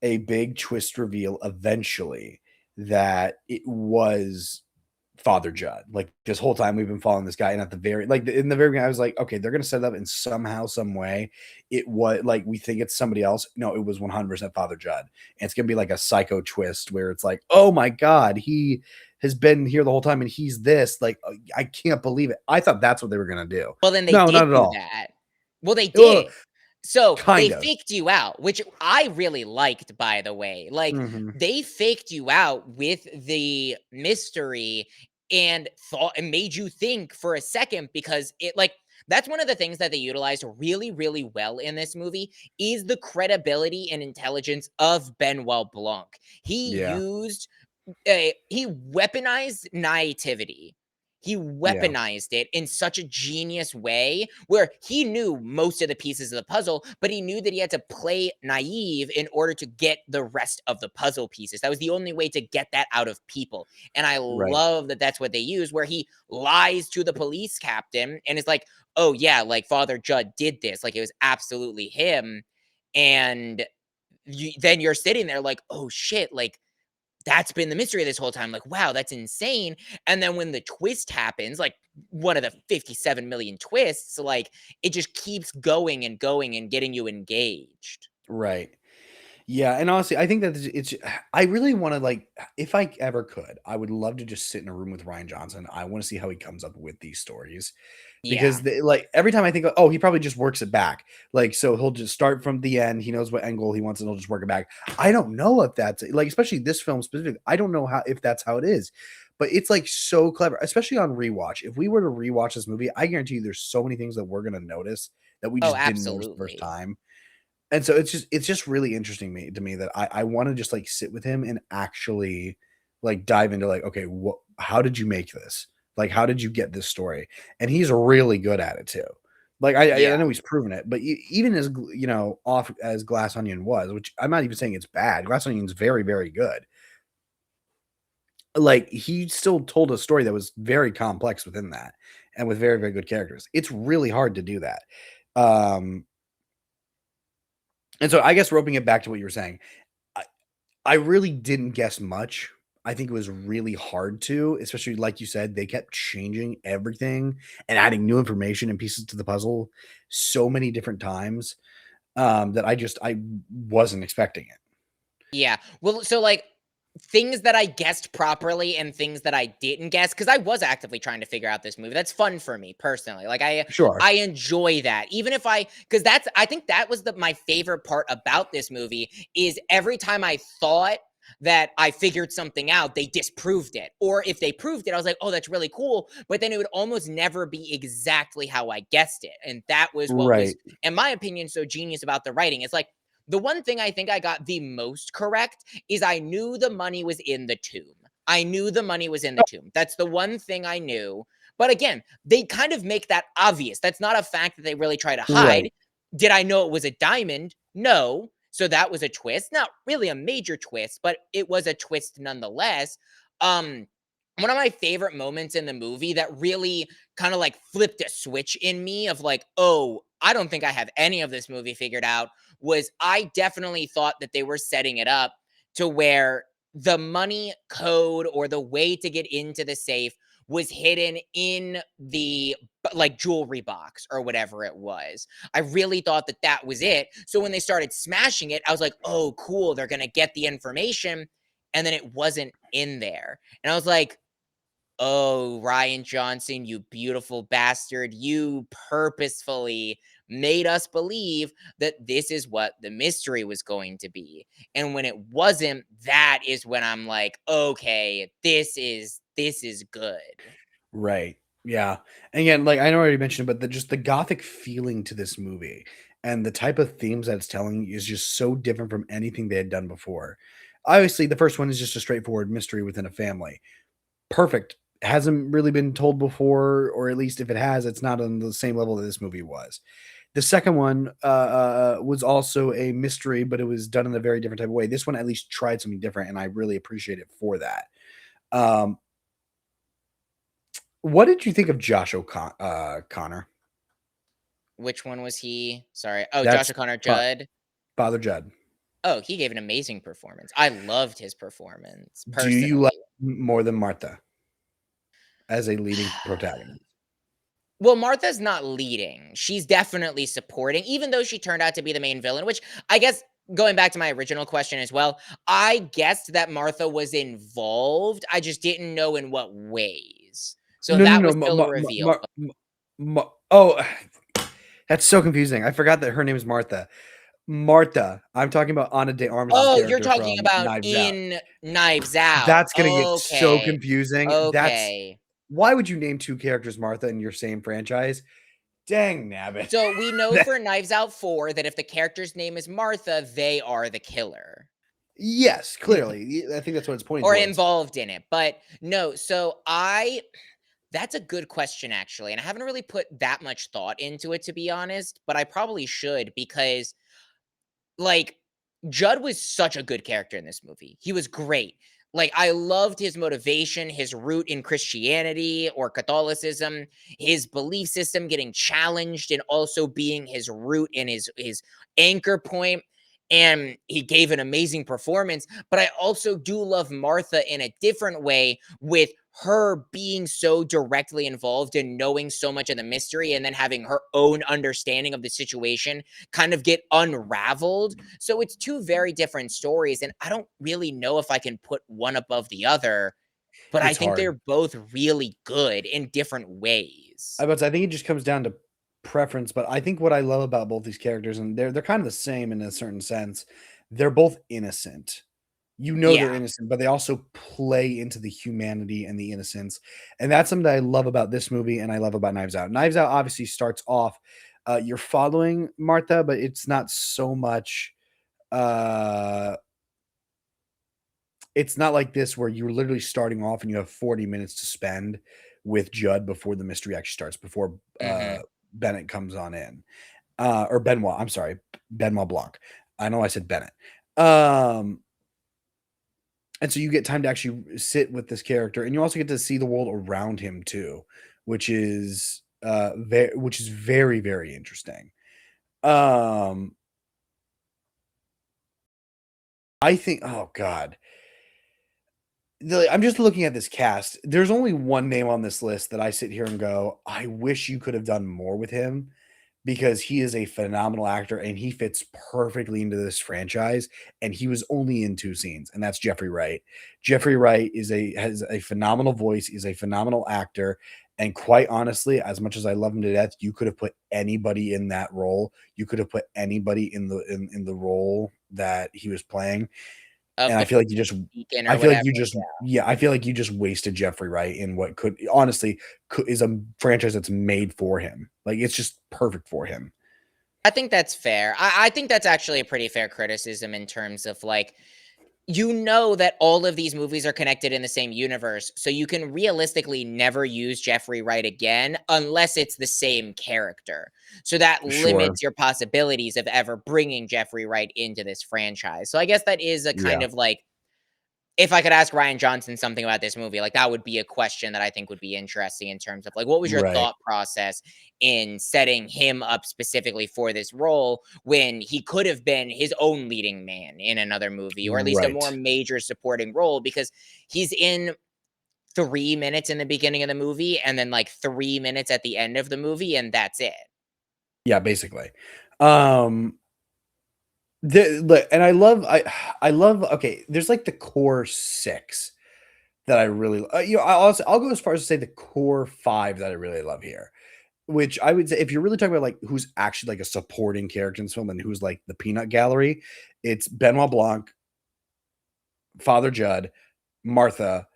a big twist reveal eventually that it was Father Judd. Like this whole time we've been following this guy, and at the very in the very beginning, I was like, okay, they're gonna set it up in somehow, some way. It was like we think it's somebody else. No, it was 100% Father Judd. And it's gonna be like a psycho twist where it's like, oh my god, he has been here the whole time and he's this. Like, I can't believe it. I thought that's what they were gonna do. Well, then they No, not did at do all. that. Well, they Well, did. So, they kind of. faked you out, which I really liked, by the way. Like, Mhm. they faked you out with the mystery and thought and made you think for a second because it like that's one of the things that they utilized really, really well in this movie is the credibility and intelligence of Benoit Blanc. He Yeah. used he weaponized naivety. He Yeah. weaponized it in such a genius way where he knew most of the pieces of the puzzle, but he knew that he had to play naive in order to get the rest of the puzzle pieces. That was the only way to get that out of people. And I Right. love that that's what they use, where he lies to the police captain and is like, oh, yeah, like Father Judd did this. Like it was absolutely him. And then you're sitting there like, oh, shit, like that's been the mystery this whole time. Like, wow, that's insane. And then when the twist happens, like one of the 57 million twists, like it just keeps going and getting you engaged. Right. Yeah, and honestly, I think that it's I really wanna, like if I ever could, I would love to just sit in a room with Ryan Johnson. I wanna see how he comes up with these stories because Yeah. every time I think, "Oh, he probably just works it back." Like, so he'll just start from the end, he knows what end goal he wants, and he'll just work it back. I don't know if that's like, especially this film specifically, I don't know how if that's how it is, but it's, like, so clever, especially on rewatch. If we were to rewatch this movie, I guarantee you there's so many things that we're gonna notice that we Oh, just didn't notice the first absolutely. time. And so it's just really interesting to me that I wanna just, like, sit with him and actually, like, dive into, like, "Okay, what how did you make this? Like, how did you get this story?" And he's really good at it too. Like, I Yeah. know he's proven it, but even as off as Glass Onion was, which I'm not even saying it's bad, Glass Onion's very, very good. Like, he still told a story that was very complex within that and with very, very good characters. It's really hard to do that. Um And so I guess roping it back to what you were saying, I I really didn't guess much. I think it was really hard to, especially like you said, they kept changing everything and adding new information and pieces to the puzzle so many different times, that I wasn't expecting it. Yeah. Well, so like things that I guessed properly and things that I didn't guess because I was actively trying to figure out this movie. That's fun for me personally. Like Sure. I enjoy that. Even if I because that's I think that was the my favorite part about this movie is every time I thought that I figured something out, they disproved it. Or if they proved it, I was like, oh, that's really cool. But then it would almost never be exactly how I guessed it. And that was what was, Right. in my opinion, so genius about the writing. It's like the one thing I think I got the most correct is I knew the money was in the tomb. I knew the money was in the tomb. That's the one thing I knew. But again, they kind of make that obvious. That's not a fact that they really try to hide. Right. Did I know it was a diamond? No. So that was a twist. Not really a major twist, but it was a twist nonetheless. Um one of my favorite moments in the movie that really kind of like flipped a switch in me of like, oh, I don't think I have any of this movie figured out was I definitely thought that they were setting it up to where the money code or the way to get into the safe was hidden in the like jewelry box or whatever it was. I really thought that that was it. So when they started smashing it, I was like, "Oh, cool, they're going to get the information." And then it wasn't in there. And I was like, "Oh, Ryan Johnson, you beautiful bastard. You purposefully made us believe that this is what the mystery was going to be. And when it wasn't, that is when I'm like, okay, this is good. Right. Yeah. And again, like I know I already mentioned, but just the gothic feeling to this movie and the type of themes that it's telling is just so different from anything they had done before. Obviously, the first one is just a straightforward mystery within a family. Perfect. Hasn't really been told before, or at least if it has, it's not on the same level that this movie was. The second one was also a mystery, but it was done in a very different type of way. This one at least tried something different, and I really appreciate it for that. Um, what did you think of Connor? Which one was he? Sorry. Oh, Josh That's O'Connor Fa- Judd. Father Judd. Oh, he gave an amazing performance. I loved his performance Do you like personally. him more than Martha as a leading protagonist? Well, Martha's not leading. She's definitely supporting, even though she turned out to be the main villain, which I guess going back to my original question as well, I guessed that Martha was involved. I just didn't know in what ways. So No, no, that no. was still a reveal. Oh, that's so confusing. I forgot that her name is Martha. Martha. I'm talking about Ana de Armas's Oh, you're character talking from about Knives Out. in Knives Out. That's gonna get so Okay. confusing. That's Okay. why would you name two characters Martha in your same franchise? Dang nabbit. So we know That- for Knives Out 4 that if the character's name is Martha, they are the killer. yes, clearly. I think that's what it's pointing Or towards. involved in it. But no, so that's a good question actually. And I haven't really put that much thought into it to be honest, but I probably should because like Judd was such a good character in this movie. He was great. Like I loved his motivation, his root in Christianity or Catholicism, his belief system getting challenged and also being his root and his anchor point. And he gave an amazing performance, but I also do love Martha in a different way with her being so directly involved and knowing so much of the mystery and then having her own understanding of the situation kind of get unraveled. So it's two very different stories. And I don't really know if I can put one above the other, but I It's think hard. they're both really good in different ways. I think it just comes down to preference, but I think what I love about both these characters, and they're kind of the same in a certain sense, they're both innocent. You know Yeah. they're innocent, but they also play into the humanity and the innocence. And that's something that I love about this movie and I love about Knives Out. Knives Out obviously starts off, you're following Martha, but it's not so much uh it's not like this where you're literally starting off and you have 40 minutes to spend with Judd before the mystery actually starts, before Hmm. Bennett comes on in. Or Benoit, I'm sorry, Benoit Blanc. I know I said Bennett. Um, and so you get time to actually sit with this character, and you also get to see the world around him too, which is very, very interesting. Um, I think, oh God, I'm just looking at this cast. There's only one name on this list that I sit here and go, I wish you could have done more with him because he is a phenomenal actor and he fits perfectly into this franchise. And he was only in two scenes, and that's Jeffrey Wright. Jeffrey Wright has a phenomenal voice. He's a phenomenal actor. And quite honestly, as much as I love him to death, you could have put anybody in that role. You could have put anybody in the role that he was playing. Of And I the feel like you just Deacon I or feel like whatever. you just yeah, I feel like you just wasted Jeffrey Wright in what could honestly is a franchise that's made for him. Like it's just perfect for him. I think that's fair. I think that's actually a pretty fair criticism in terms of like, you know that all of these movies are connected in the same universe, so you can realistically never use Jeffrey Wright again unless it's the same character. So that Sure. limits your possibilities of ever bringing Jeffrey Wright into this franchise. So I guess that is a kind Yeah. of like, if I could ask Ryan Johnson something about this movie, like that would be a question that I think would be interesting in terms of like, what was your Right. thought process in setting him up specifically for this role when he could have been his own leading man in another movie, or at least a more Right. major supporting role, because he's in 3 minutes in the beginning of the movie and then like 3 minutes at the end of the movie, and that's it. Yeah, basically. Um and I love okay, there's like the core 6 that I really I'll go as far as to say the core 5 that I really love here. which I would say if you're really talking about like who's actually like a supporting character in this film and who's like the peanut gallery, it's Benoit Blanc, Father Judd, Martha,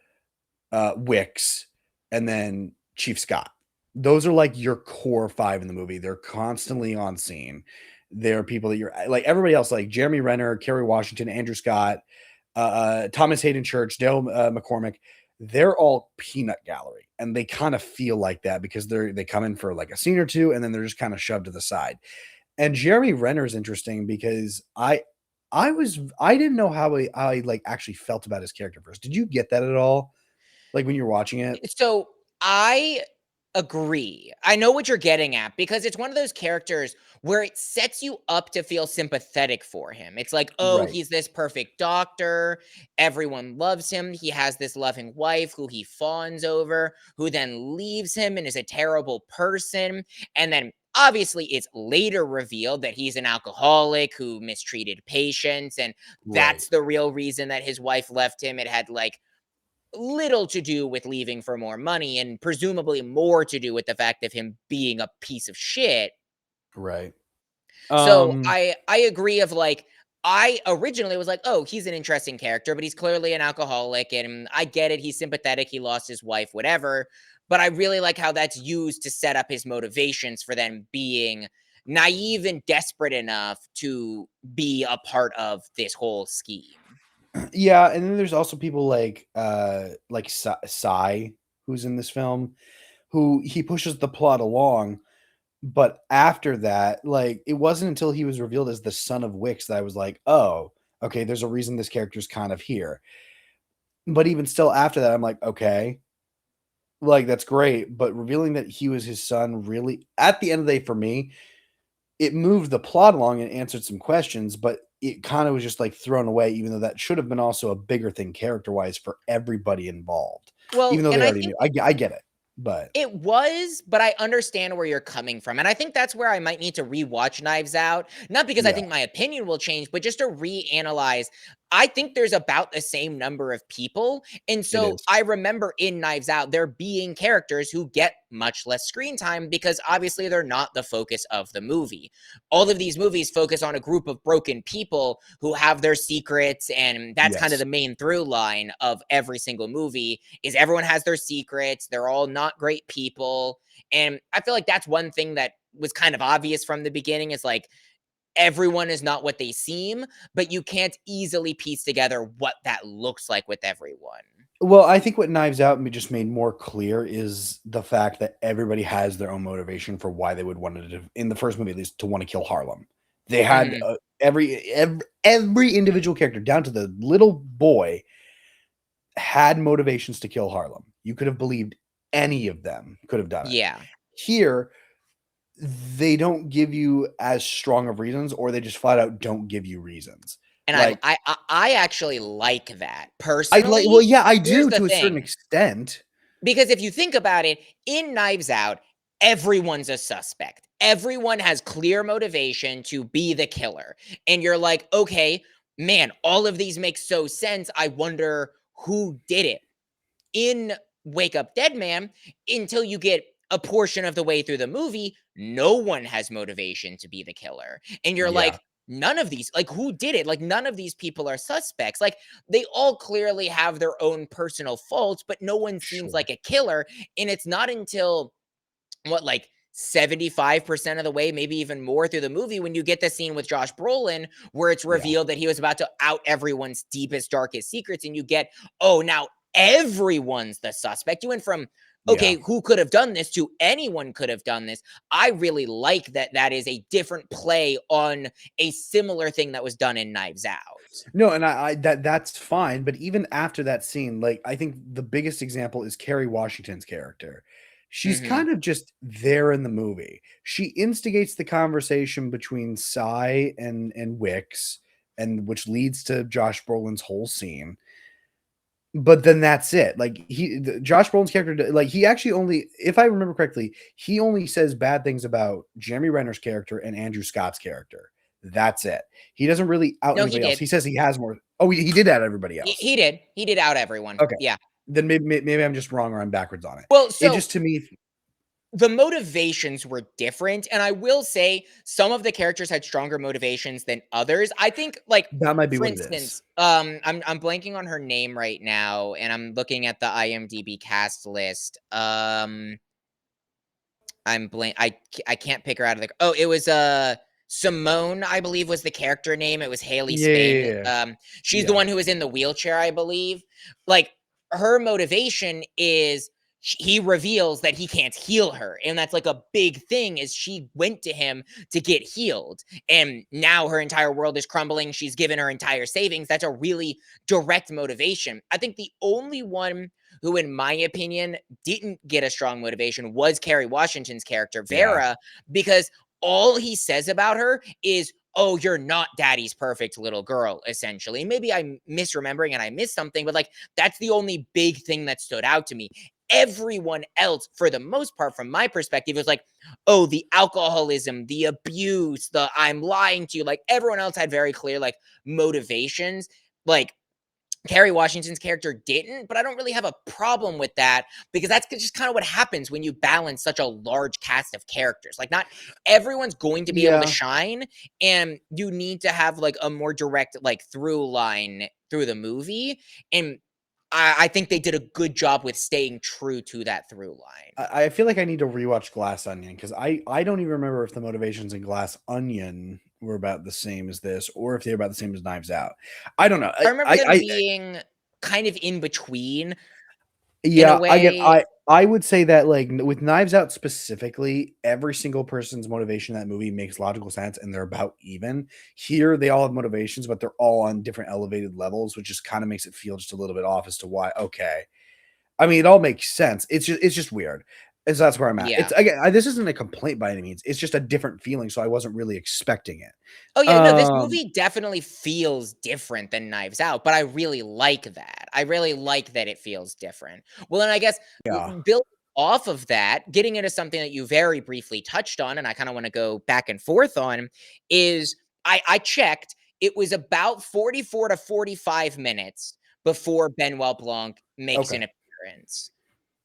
Wicks, and then Chief Scott. Those are like your core five in the movie. They're constantly on scene. They're people that you're like everybody else, like Jeremy Renner, Kerry Washington, Andrew Scott, Thomas Hayden Church, Dale McCormick. They're all peanut gallery, and they kind of feel like that because they come in for like a scene or two, and then they're just kind of shoved to the side. And Jeremy Renner is interesting because I didn't know how I like actually felt about his character first. Did you get that at all? Like when you're watching it? So I agree. I know what you're getting at because it's one of those characters where it sets you up to feel sympathetic for him. It's like, oh, Right. he's this perfect doctor. Everyone loves him. He has this loving wife who he fawns over, who then leaves him and is a terrible person. And then obviously it's later revealed that he's an alcoholic who mistreated patients. And Right. that's the real reason that his wife left him. It had like little to do with leaving for more money and presumably more to do with the fact of him being a piece of shit. Right. So Um, I agree of like I originally was like, "Oh, he's an interesting character, but he's clearly an alcoholic and I get it, he's sympathetic, he lost his wife, whatever." But I really like how that's used to set up his motivations for them being naive and desperate enough to be a part of this whole scheme. yeah, and then there's also people like Psy, who's in this film, who he pushes the plot along. But after that, like it wasn't until he was revealed as the son of Wicks that I was like, oh, okay, there's a reason this character's kind of here. But even still after that, I'm like, okay, like that's great. But revealing that he was his son really at the end of the day for me, it moved the plot along and answered some questions, but it kind of was just like thrown away, even though that should have been also a bigger thing character wise for everybody involved. Well, Even though and they I already think knew. I get it. But it was, but I understand where you're coming from, and I think that's where I might need to rewatch Knives Out, not because I yeah, think my opinion will change, but just to reanalyze. I think there's about the same number of people, and it so is. I remember in Knives Out there being characters who get much less screen time because obviously they're not the focus of the movie. All of these movies focus on a group of broken people who have their secrets, and that's kind of Yes. the main through line of every single movie is everyone has their secrets. They're all not great people. And I feel like that's one thing that was kind of obvious from the beginning is like everyone is not what they seem, but you can't easily piece together what that looks like with everyone. Well, I think what Knives Out just made more clear is the fact that everybody has their own motivation for why they would want to, in the first movie at least, to want to kill Harlem. They had Mhm. every individual character, down to the little boy, had motivations to kill Harlem. You could have believed any of them could have done it. Yeah. Here, they don't give you as strong of reasons, or they just flat out don't give you reasons. And Like I actually like that I like, well, personally. yeah, I Here's do the to a certain thing. extent. Because if you think about it, in Knives Out, everyone's a suspect. Everyone has clear motivation to be the killer. And you're like, okay, man, all of these make so sense. I wonder who did it. In Wake Up Dead Man, until you get a portion of the way through the movie, no one has motivation to be the killer. And you're Yeah, like, none of these, like, who did it? Like, none of these people are suspects. Like, they all clearly have their own personal faults, but no one seems sure. like a killer. And it's not until what, like, 75% of the way, maybe even more through the movie, when you get the scene with Josh Brolin, where it's Yeah, revealed that he was about to out everyone's deepest, darkest secrets, and you get, oh, now everyone's the suspect. You went from, yeah. okay, who could have done this to anyone could have done this. I really like that that is a different play on a similar thing that was done in Knives Out. No, and I that's fine, but even after that scene, like, I think the biggest example is Kerry Washington's character. She's Hmm. kind of just there in the movie. She instigates the conversation between Cy and Wicks, and which leads to Josh Brolin's whole scene. But then that's it. Like Josh Brolin's character, like he actually only, if I remember correctly, he only says bad things about Jeremy Renner's character and Andrew Scott's character. That's it. He doesn't really out No, he anybody else. did. He says he has more. Oh, he did out everybody He, else. he did. He did out everyone. Okay, Yeah. then maybe I'm just wrong or I'm backwards on it. Well, It so just to me, the motivations were different, and I will say some of the characters had stronger motivations than others. I think, like, That might be for what it is. instance, I'm blanking on her name right now, and I'm looking at the IMDb cast list. I can't pick her out of the. Oh, it was Simone, I believe, was the character name. It was Haley Yeah, yeah, Spain. yeah, yeah. She's the Yeah. one who was in the wheelchair, I believe. Like, her motivation is he reveals that he can't heal her, and that's like a big thing. Is she went to him to get healed, and now her entire world is crumbling. She's given her entire savings. That's a really direct motivation. I think the only one who, in my opinion, didn't get a strong motivation was Kerry Washington's character, Yeah. Vera, because all he says about her is, "Oh, you're not daddy's perfect little girl," essentially. Maybe I'm misremembering and I missed something, but like that's the only big thing that stood out to me. Everyone else, for the most part, from my perspective, was like, "Oh, the alcoholism, the abuse, the I'm lying to you." Like everyone else had very clear like motivations. Like Kerry Washington's character didn't, but I don't really have a problem with that because that's just kind of what happens when you balance such a large cast of characters. Like, not everyone's going to be able to Yeah. shine, and you need to have like a more direct, like, through line through the movie. And I think they did a good job with staying true to that through line. I feel like I need to rewatch Glass Onion because I don't even remember if the motivations in Glass Onion were about the same as this or if they're about the same as Knives Out. I don't know. I remember them being kind of in between in a Yeah, again, way. I would say that, like, with Knives Out specifically, every single person's motivation in that movie makes logical sense, and they're about even. Here, they all have motivations, but they're all on different elevated levels, which just kinda makes it feel just a little bit off as to why, okay. I mean, it all makes sense. It's just weird. And so that's where I'm at. It's Yeah. again, this isn't a complaint by any means. It's just a different feeling, so I wasn't really expecting it. Oh, yeah, no, this Um, movie definitely feels different than Knives Out, but I really like that. I really like that it feels different. Well, and I guess yeah. building off of that, getting into something that you very briefly touched on, and I kind of want to go back and forth on, is I checked. It was about 44 to 45 minutes before Benoit Blanc makes Okay. an appearance.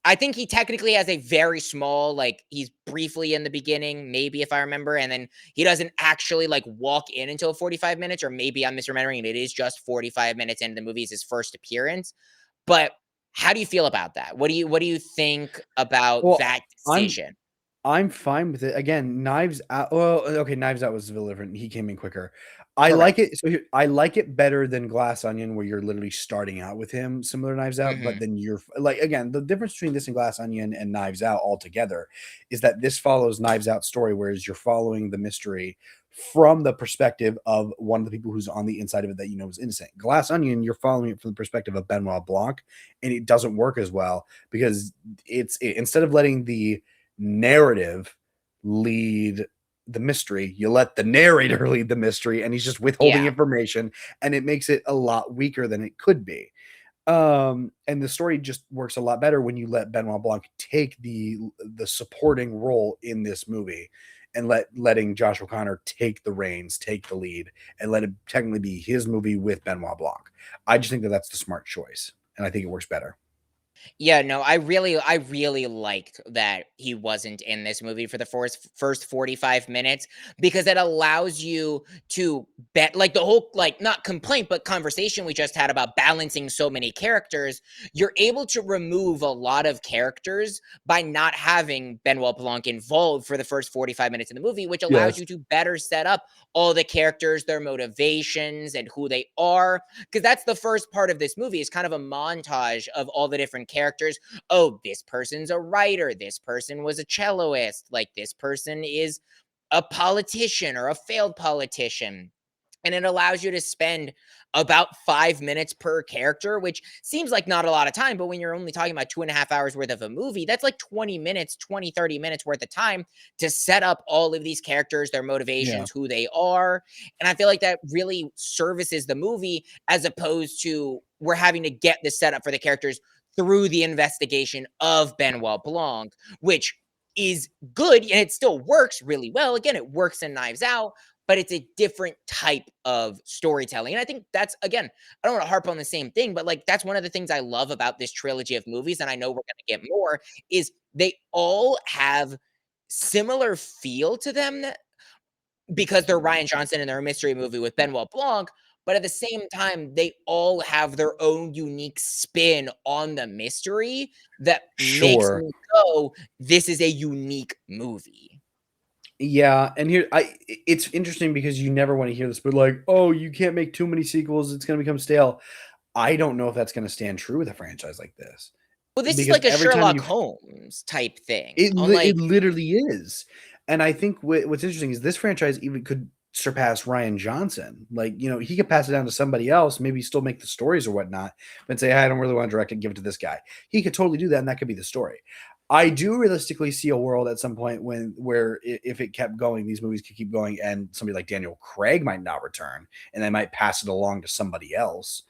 I think he technically has a very small, like, he's briefly in the beginning, maybe if I remember, and then he doesn't actually like walk in until 45 minutes, or maybe I'm misremembering and it is just 45 minutes into the movie is his first appearance. But how do you feel about that? What do you think about Well, that I'm decision? I'm fine with it. Again, Knives Out well, okay, Knives Out was a little different. He came in quicker. I like Correct. it so here I like it better than Glass Onion where you're literally starting out with him, similar to Knives Out, but Hmm. then you're like, again, the difference between this and Glass Onion and Knives Out altogether is that this follows Knives Out story, whereas you're following the mystery from the perspective of one of the people who's on the inside of it that you know is innocent. Glass Onion, you're following it from the perspective of Benoit Blanc, and it doesn't work as well because instead of letting the narrative lead the mystery. You let the narrator lead the mystery, and he's just withholding Yeah. information, and it makes it a lot weaker than it could be. And the story just works a lot better when you let Benoit Blanc take the supporting role in this movie, and letting Josh O'Connor take the reins, take the lead, and let it technically be his movie with Benoit Blanc. I just think that that's the smart choice, and I think it works better. Yeah, no, I really liked that he wasn't in this movie for the first 45 minutes because it allows you to bet, like, the whole, like, not complaint but conversation we just had about balancing so many characters. You're able to remove a lot of characters by not having Benoit Blanc involved for the first 45 minutes in the movie, which allows Yes. you to better set up all the characters, their motivations, and who they are, because that's the first part of this movie is kind of a montage of all the different characters. Oh, this person's a writer, this person was a celloist, like this person is a politician or a failed politician. And it allows you to spend about 5 minutes per character, which seems like not a lot of time, but when you're only talking about 2.5 hours worth of a movie, that's like 20 minutes, 20, 30 minutes worth of time to set up all of these characters, their Yeah. motivations, who they are. And I feel like that really services the movie as opposed to we're having to get the setup for the characters through the investigation of Benoit Blanc, which is good and it still works really well. Again, it works in Knives Out, but it's a different type of storytelling. And I think that's, again, I don't want to harp on the same thing, but like that's one of the things I love about this trilogy of movies, and I know we're going to get more, is they all have similar feel to them because they're Ryan Johnson and they're a mystery movie with Benoit Blanc, but at the same time, they all have their own unique spin on the mystery that makes Sure. me go, "This is a unique movie." Yeah, and it's interesting because you never wanna hear this, but like, "Oh, you can't make too many sequels, it's gonna become stale." I don't know if that's gonna stand true with a franchise like this, Well, this is because like a every time Sherlock you Holmes type thing. On it like literally is, and I think what's interesting is this franchise even could surpass Ryan Johnson. Like, he could pass it down to somebody else, maybe still make the stories or whatnot, but say, "Hey, I don't really wanna direct it, give it to this guy." He could totally do that, and that could be the story. I do realistically see a world at some point where if it kept going, these movies could keep going, and somebody like Daniel Craig might not return, and they might pass it along to somebody else.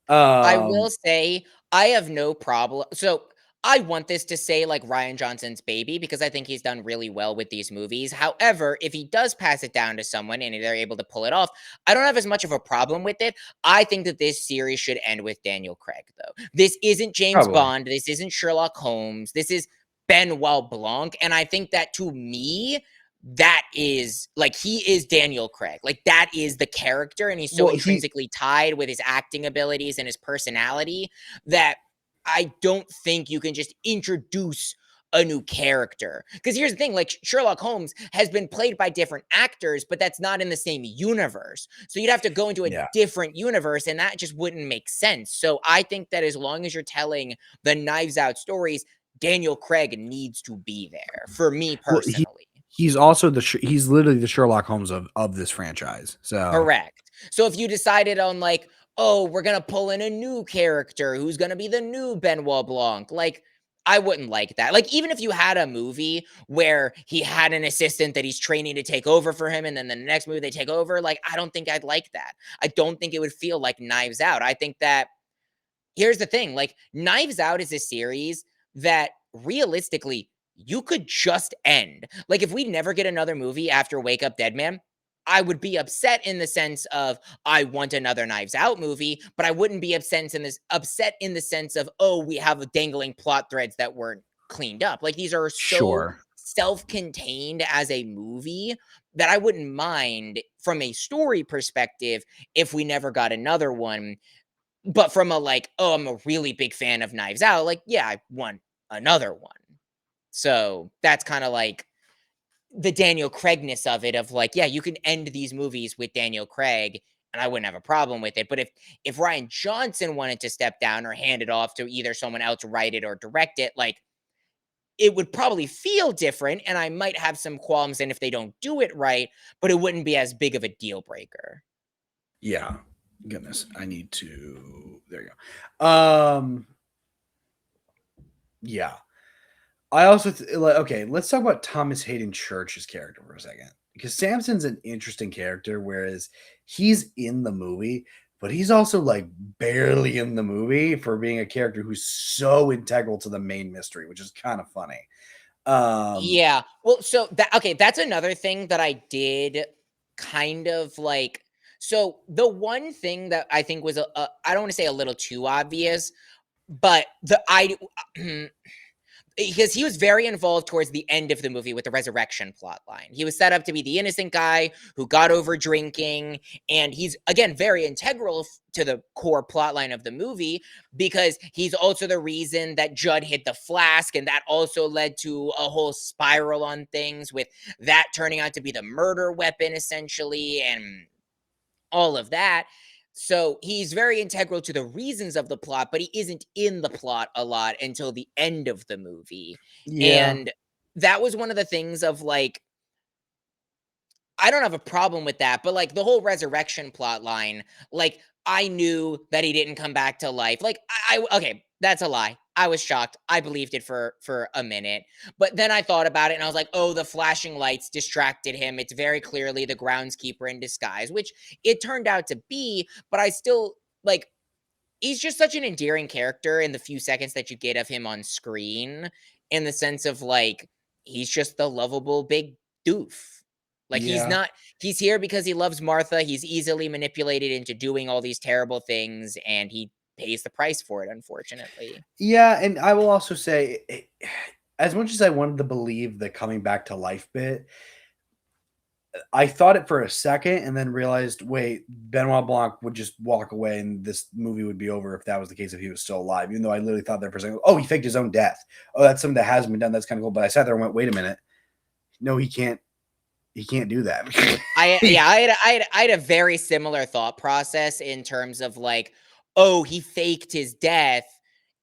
I will Um, say, I have no problem so, I want this to say, like, Ryan Johnson's baby because I think he's done really well with these movies. However, if he does pass it down to someone and they're able to pull it off, I don't have as much of a problem with it. I think that this series should end with Daniel Craig, though. This isn't James Probably. Bond, this isn't Sherlock Holmes, this is Benoit Blanc, and I think that to me, that is like, he is Daniel Craig. Like, that is the character, and he's so Well, intrinsically tied with his acting abilities and his personality that I don't think you can just introduce a new character. Because here's the thing, like, Sherlock Holmes has been played by different actors, but that's not in the same universe. So you'd have to go into a yeah. different universe, and that just wouldn't make sense. So I think that as long as you're telling the Knives Out stories, Daniel Craig needs to be there, for me Well, personally. he's also he's literally the Sherlock Holmes of this franchise. So, Correct. So if you decided on like, oh, we're gonna pull in a new character who's gonna be the new Benoit Blanc, like I wouldn't like that. Like even if you had a movie where he had an assistant that he's training to take over for him, and then the next movie they take over, like I don't think I'd like that. I don't think it would feel like Knives Out. I think that here's the thing, like Knives Out is a series that realistically you could just end. Like if we never get another movie after Wake Up Dead Man, I would be upset in the sense of I want another Knives Out movie, but I wouldn't be upset in the sense of oh, we have dangling plot threads that weren't cleaned up. Like these are so sure. self-contained as a movie that I wouldn't mind from a story perspective if we never got another one. But from a like, "Oh, I'm a really big fan of Knives Out," like, yeah, I want another one. So, that's kinda like the Daniel Craigness of it of like, yeah, you can end these movies with Daniel Craig, and I wouldn't have a problem with it, but if Ryan Johnson wanted to step down or hand it off to either someone else write it or direct it, like, it would probably feel different, and I might have some qualms and if they don't do it right, but it wouldn't be as big of a deal breaker. Yeah. Goodness, I need to there you go. Yeah. I also like okay, let's talk about Thomas Hayden Church's character for a second. Because Samson's an interesting character, whereas he's in the movie, but he's also like barely in the movie for being a character who's so integral to the main mystery, which is kind of funny. Um, Yeah. Well, so that okay, that's another thing that I did kind of like so the one thing that I think was a I don't want to say a little too obvious, but the I because he was very involved towards the end of the movie with the resurrection plot line. He was set up to be the innocent guy who got over drinking, and he's again very integral to the core plot line of the movie because he's also the reason that Judd hit the flask, and that also led to a whole spiral on things with that turning out to be the murder weapon essentially, and all of that. So he's very integral to the reasons of the plot, but he isn't in the plot a lot until the end of the movie. yeah. And that was one of the things of like, I don't have a problem with that, but like the whole resurrection plot line, like I knew that he didn't come back to life. Like okay, that's a lie. I was shocked. I believed it for a minute. But then I thought about it and I was like, "Oh, the flashing lights distracted him. It's very clearly the groundskeeper in disguise," which it turned out to be, but I still like he's just such an endearing character in the few seconds that you get of him on screen in the sense of like he's just the lovable big doof. Like, Yeah. he's here because he loves Martha. He's easily manipulated into doing all these terrible things, and he pays the price for it, unfortunately. Yeah, and I will also say, as much as I wanted to believe the coming back to life bit, I thought it for a second and then realized, wait, Benoit Blanc would just walk away and this movie would be over if that was the case, if he was still alive. Even though I literally thought there for a second, oh, he faked his own death. Oh, that's something that hasn't been done. That's kind of cool. But I sat there and went, wait a minute. No, he can't. He can't do that. I had a very similar thought process in terms of like, oh, he faked his death,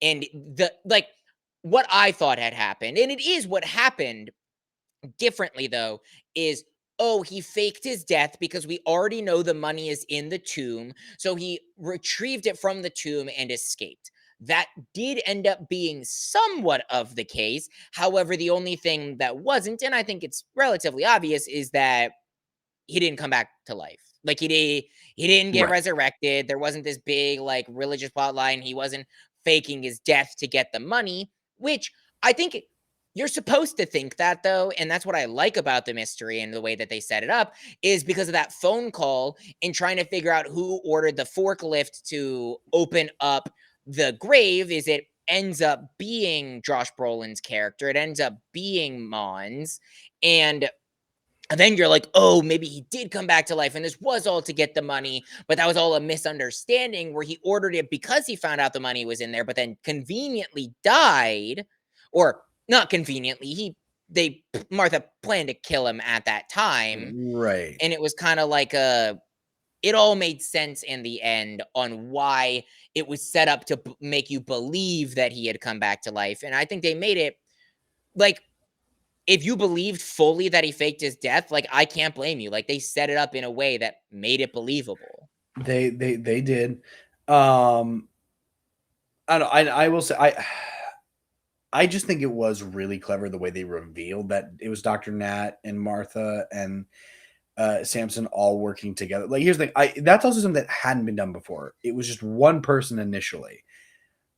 and what I thought had happened, and it is what happened differently though, is oh, he faked his death because we already know the money is in the tomb, so he retrieved it from the tomb and escaped. That did end up being somewhat of the case. However, the only thing that wasn't, and I think it's relatively obvious, is that he didn't come back to life. Like he didn't get Right. resurrected. There wasn't this big like religious plot line. He wasn't faking his death to get the money, which I think you're supposed to think that though, and that's what I like about the mystery and the way that they set it up is because of that phone call and trying to figure out who ordered the forklift to open up the grave. Is it ends up being Josh Brolin's character. It ends up being Mons, and then you're like, oh, maybe he did come back to life and this was all to get the money, but that was all a misunderstanding where he ordered it because he found out the money was in there, but then conveniently died, or not conveniently, Martha planned to kill him at that time. Right. And it was kind of like it all made sense in the end on why it was set up to make you believe that he had come back to life. And I think they made it like, if you believed fully that he faked his death, like, I can't blame you. Like, they set it up in a way that made it believable. They did. I don't I will say I just think it was really clever the way they revealed that it was Dr. Nat and Martha and Samson all working together. Like here's the thing, that's also something that hadn't been done before. It was just one person initially.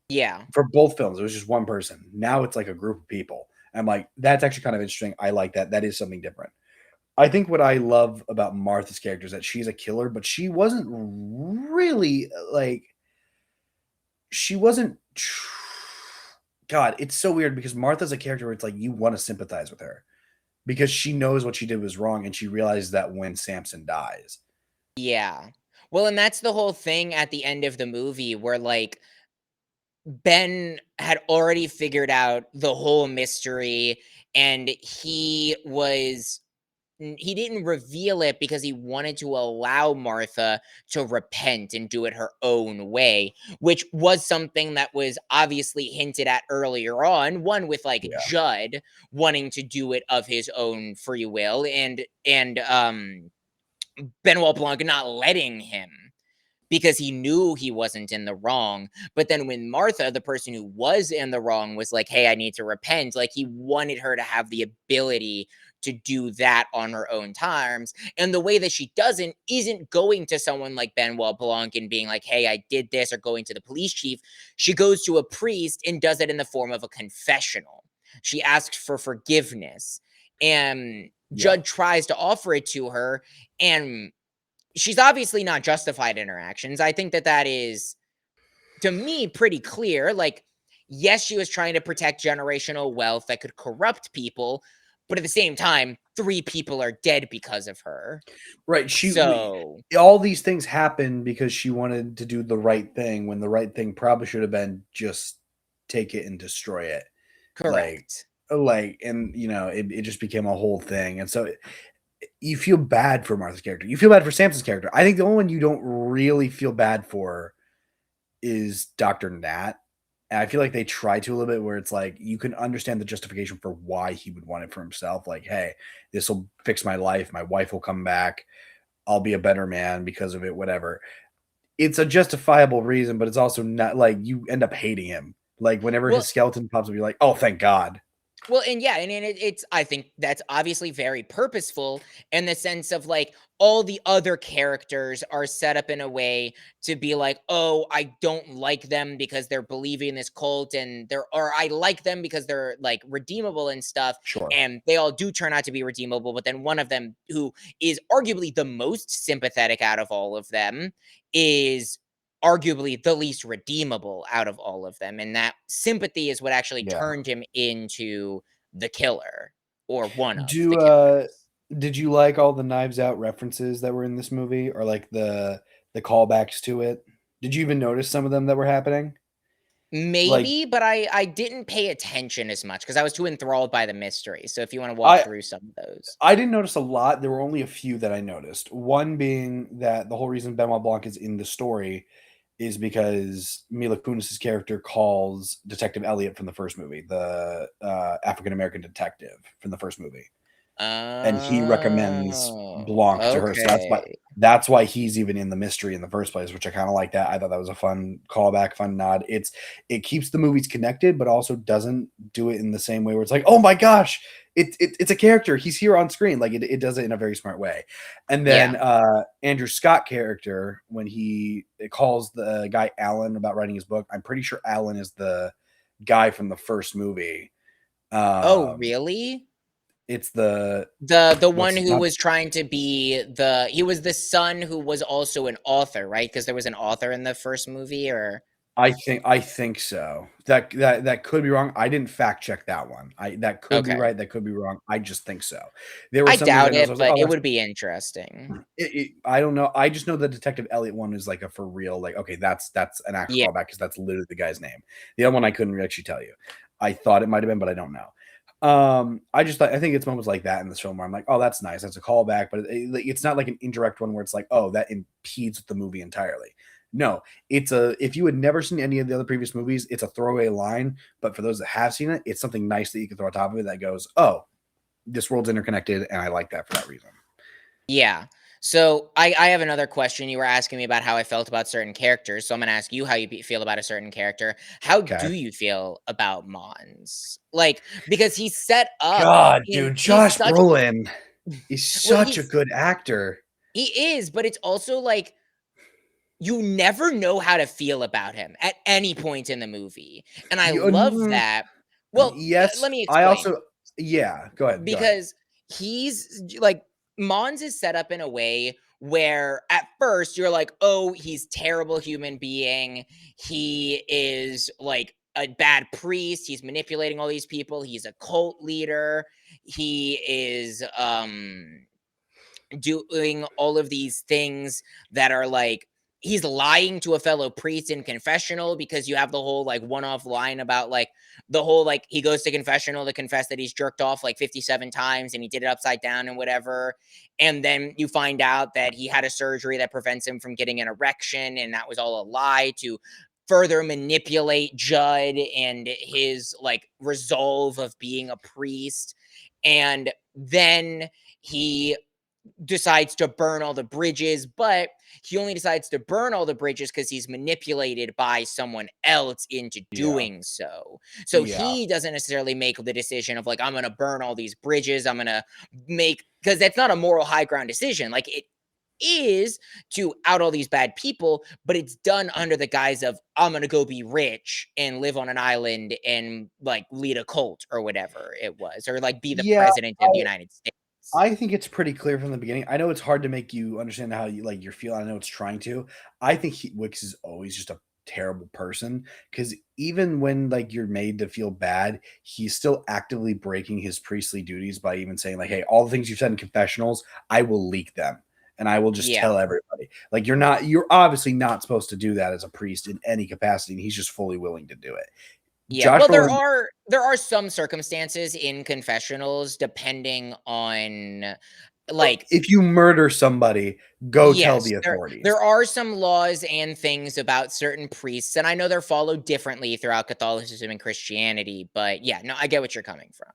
Yeah. For both films, it was just one person. Now it's like a group of people. I'm like, that's actually kind of interesting. I like that. That is something different. I think what I love about Martha's character is that she's a killer, but she wasn't really like she wasn't. God, it's so weird because Martha's a character where it's like you want to sympathize with her because she knows what she did was wrong and she realizes that when Samson dies. Yeah. Well, and that's the whole thing at the end of the movie where, like, Ben had already figured out the whole mystery, and he didn't reveal it because he wanted to allow Martha to repent and do it her own way, which was something that was obviously hinted at earlier on. One with like Yeah. Judd wanting to do it of his own free will, and Benoit Blanc not letting him because he knew he wasn't in the wrong. But then when Martha, the person who was in the wrong, was like, hey, I need to repent, like he wanted her to have the ability to do that on her own terms. And the way that she doesn't isn't going to someone like Benoit Blanc and being like, hey, I did this, or going to the police chief. She goes to a priest and does it in the form of a confessional. She asks for forgiveness. And Judd tries to offer it to her, and she's obviously not justified in her actions. I think that is, to me, pretty clear. Like, yes, she was trying to protect generational wealth that could corrupt people, but at the same time, 3 people are dead because of her. Right. So All these things happen because she wanted to do the right thing when the right thing probably should have been just take it and destroy it. correct. And it just became a whole thing. And so you feel bad for Martha's character. You feel bad for Samson's character. I think the only one you don't really feel bad for is Dr. Nat. And I feel like they try to a little bit where it's like you can understand the justification for why he would want it for himself. Like, hey, this will fix my life. My wife will come back. I'll be a better man because of it, whatever. It's a justifiable reason, but it's also not like you end up hating him. Like whenever Well, his skeleton pops up, you're like, oh, thank God. Well, and yeah, and it's I think that's obviously very purposeful in the sense of like all the other characters are set up in a way to be like, oh, I don't like them because they're believing in this cult, and or I like them because they're like redeemable and stuff, Sure. and they all do turn out to be redeemable. But then one of them, who is arguably the most sympathetic out of all of them, is arguably the least redeemable out of all of them, and that sympathy is what actually Yeah. turned him into the killer, or one of the Do killers. did you like all the Knives Out references that were in this movie, or like the callbacks to it? Did you even notice some of them that were happening? Like Maybe, but I didn't pay attention as much because I was too enthralled by the mystery. So if you want to walk I through some of those. I didn't notice a lot. There were only a few that I noticed. One being that the whole reason Benoit Blanc is in the story is because Mila Kunis's character calls Detective Elliot from the first movie, the African American detective from the first movie, and he recommends Oh, Blanc to her. So okay. that's why he's even in the mystery in the first place, which I kind of like that. I thought that was a fun callback, fun nod. It keeps the movies connected, but also doesn't do it in the same way where it's like, oh my gosh, it's a character. He's here on screen. Like it does it in a very smart way. And then Yeah. Andrew Scott character, when he calls the guy Alan about writing his book, I'm pretty sure Alan is the guy from the first movie. Oh, Um, really? it's the The one what's who not was trying to be he was the son who was also an author, right? Because there was an author in the first movie, or I think so. That could be wrong. I didn't fact check that one. That could be okay. right. That could be wrong. I just think so. There were I some things I doubt noticed. I it, was like, but oh, it that's would be interesting. I don't know. I just know the Detective Elliot one is like a for real. Like, okay, that's an actual Yeah. callback because that's literally the guy's name. The other one I couldn't actually tell you. I thought it might have been, but I don't know. I just thought I think it's moments like that in this film where I'm like, oh, that's nice. That's a callback, but it's not like an indirect one where it's like, oh, that impedes with the movie entirely. No, if you had never seen any of the other previous movies, it's a throwaway line. But for those that have seen it, it's something nice that you can throw on top of it that goes, oh, this world's interconnected, and I like that for that reason. Yeah. So I have another question. You were asking me about how I felt about certain characters. So I'm going to ask you how you feel about a certain character. How do Okay. you feel about Mons? Like, because he's set up God, in, dude, he's Josh such, Brolin is well, such a good actor. he is, but it's also like, you never know how to feel about him at any point in the movie. And I You, love that. Well, yes, let me I explain. also yeah. Go ahead. Go ahead. Because like Mons is set up in a way where at first you're like, oh, he's terrible human being. He is like a bad priest. He's manipulating all these people. He's a cult leader. He is doing all of these things that are like he's lying to a fellow priest in confessional, because you have the whole like one-off line about like the whole like he goes to confessional to confess that he's jerked off like 57 times and he did it upside down and whatever, and then you find out that he had a surgery that prevents him from getting an erection, and that was all a lie to further manipulate Judd and his like resolve of being a priest. And then he decides to burn all the bridges, but he only decides to burn all the bridges because he's manipulated by someone else into Yeah. doing so. So Yeah. he doesn't necessarily make the decision of like, I'm going to burn all these bridges. I'm going to make, because that's not a moral high ground decision. Like it is to out all these bad people, but it's done under the guise of I'm going to go be rich and live on an island and like lead a cult or whatever it was, or like be the Yeah. president of the United States. I think it's pretty clear from the beginning. I know it's hard to make you understand how you like your feel. I know it's trying to. I think Wix is always just a terrible person because even when like you're made to feel bad, he's still actively breaking his priestly duties by even saying like, "Hey, all the things you've said in confessionals, I will leak them and I will just Yeah. tell everybody." Like you're obviously not supposed to do that as a priest in any capacity, and he's just fully willing to do it. Yeah, Josh well, Brolin, there are some circumstances in confessionals depending on like if you murder somebody, go tell yes, the there authorities. are some laws and things about certain priests, and I know they're followed differently throughout Catholicism and Christianity, but yeah, no, I get what you're coming from.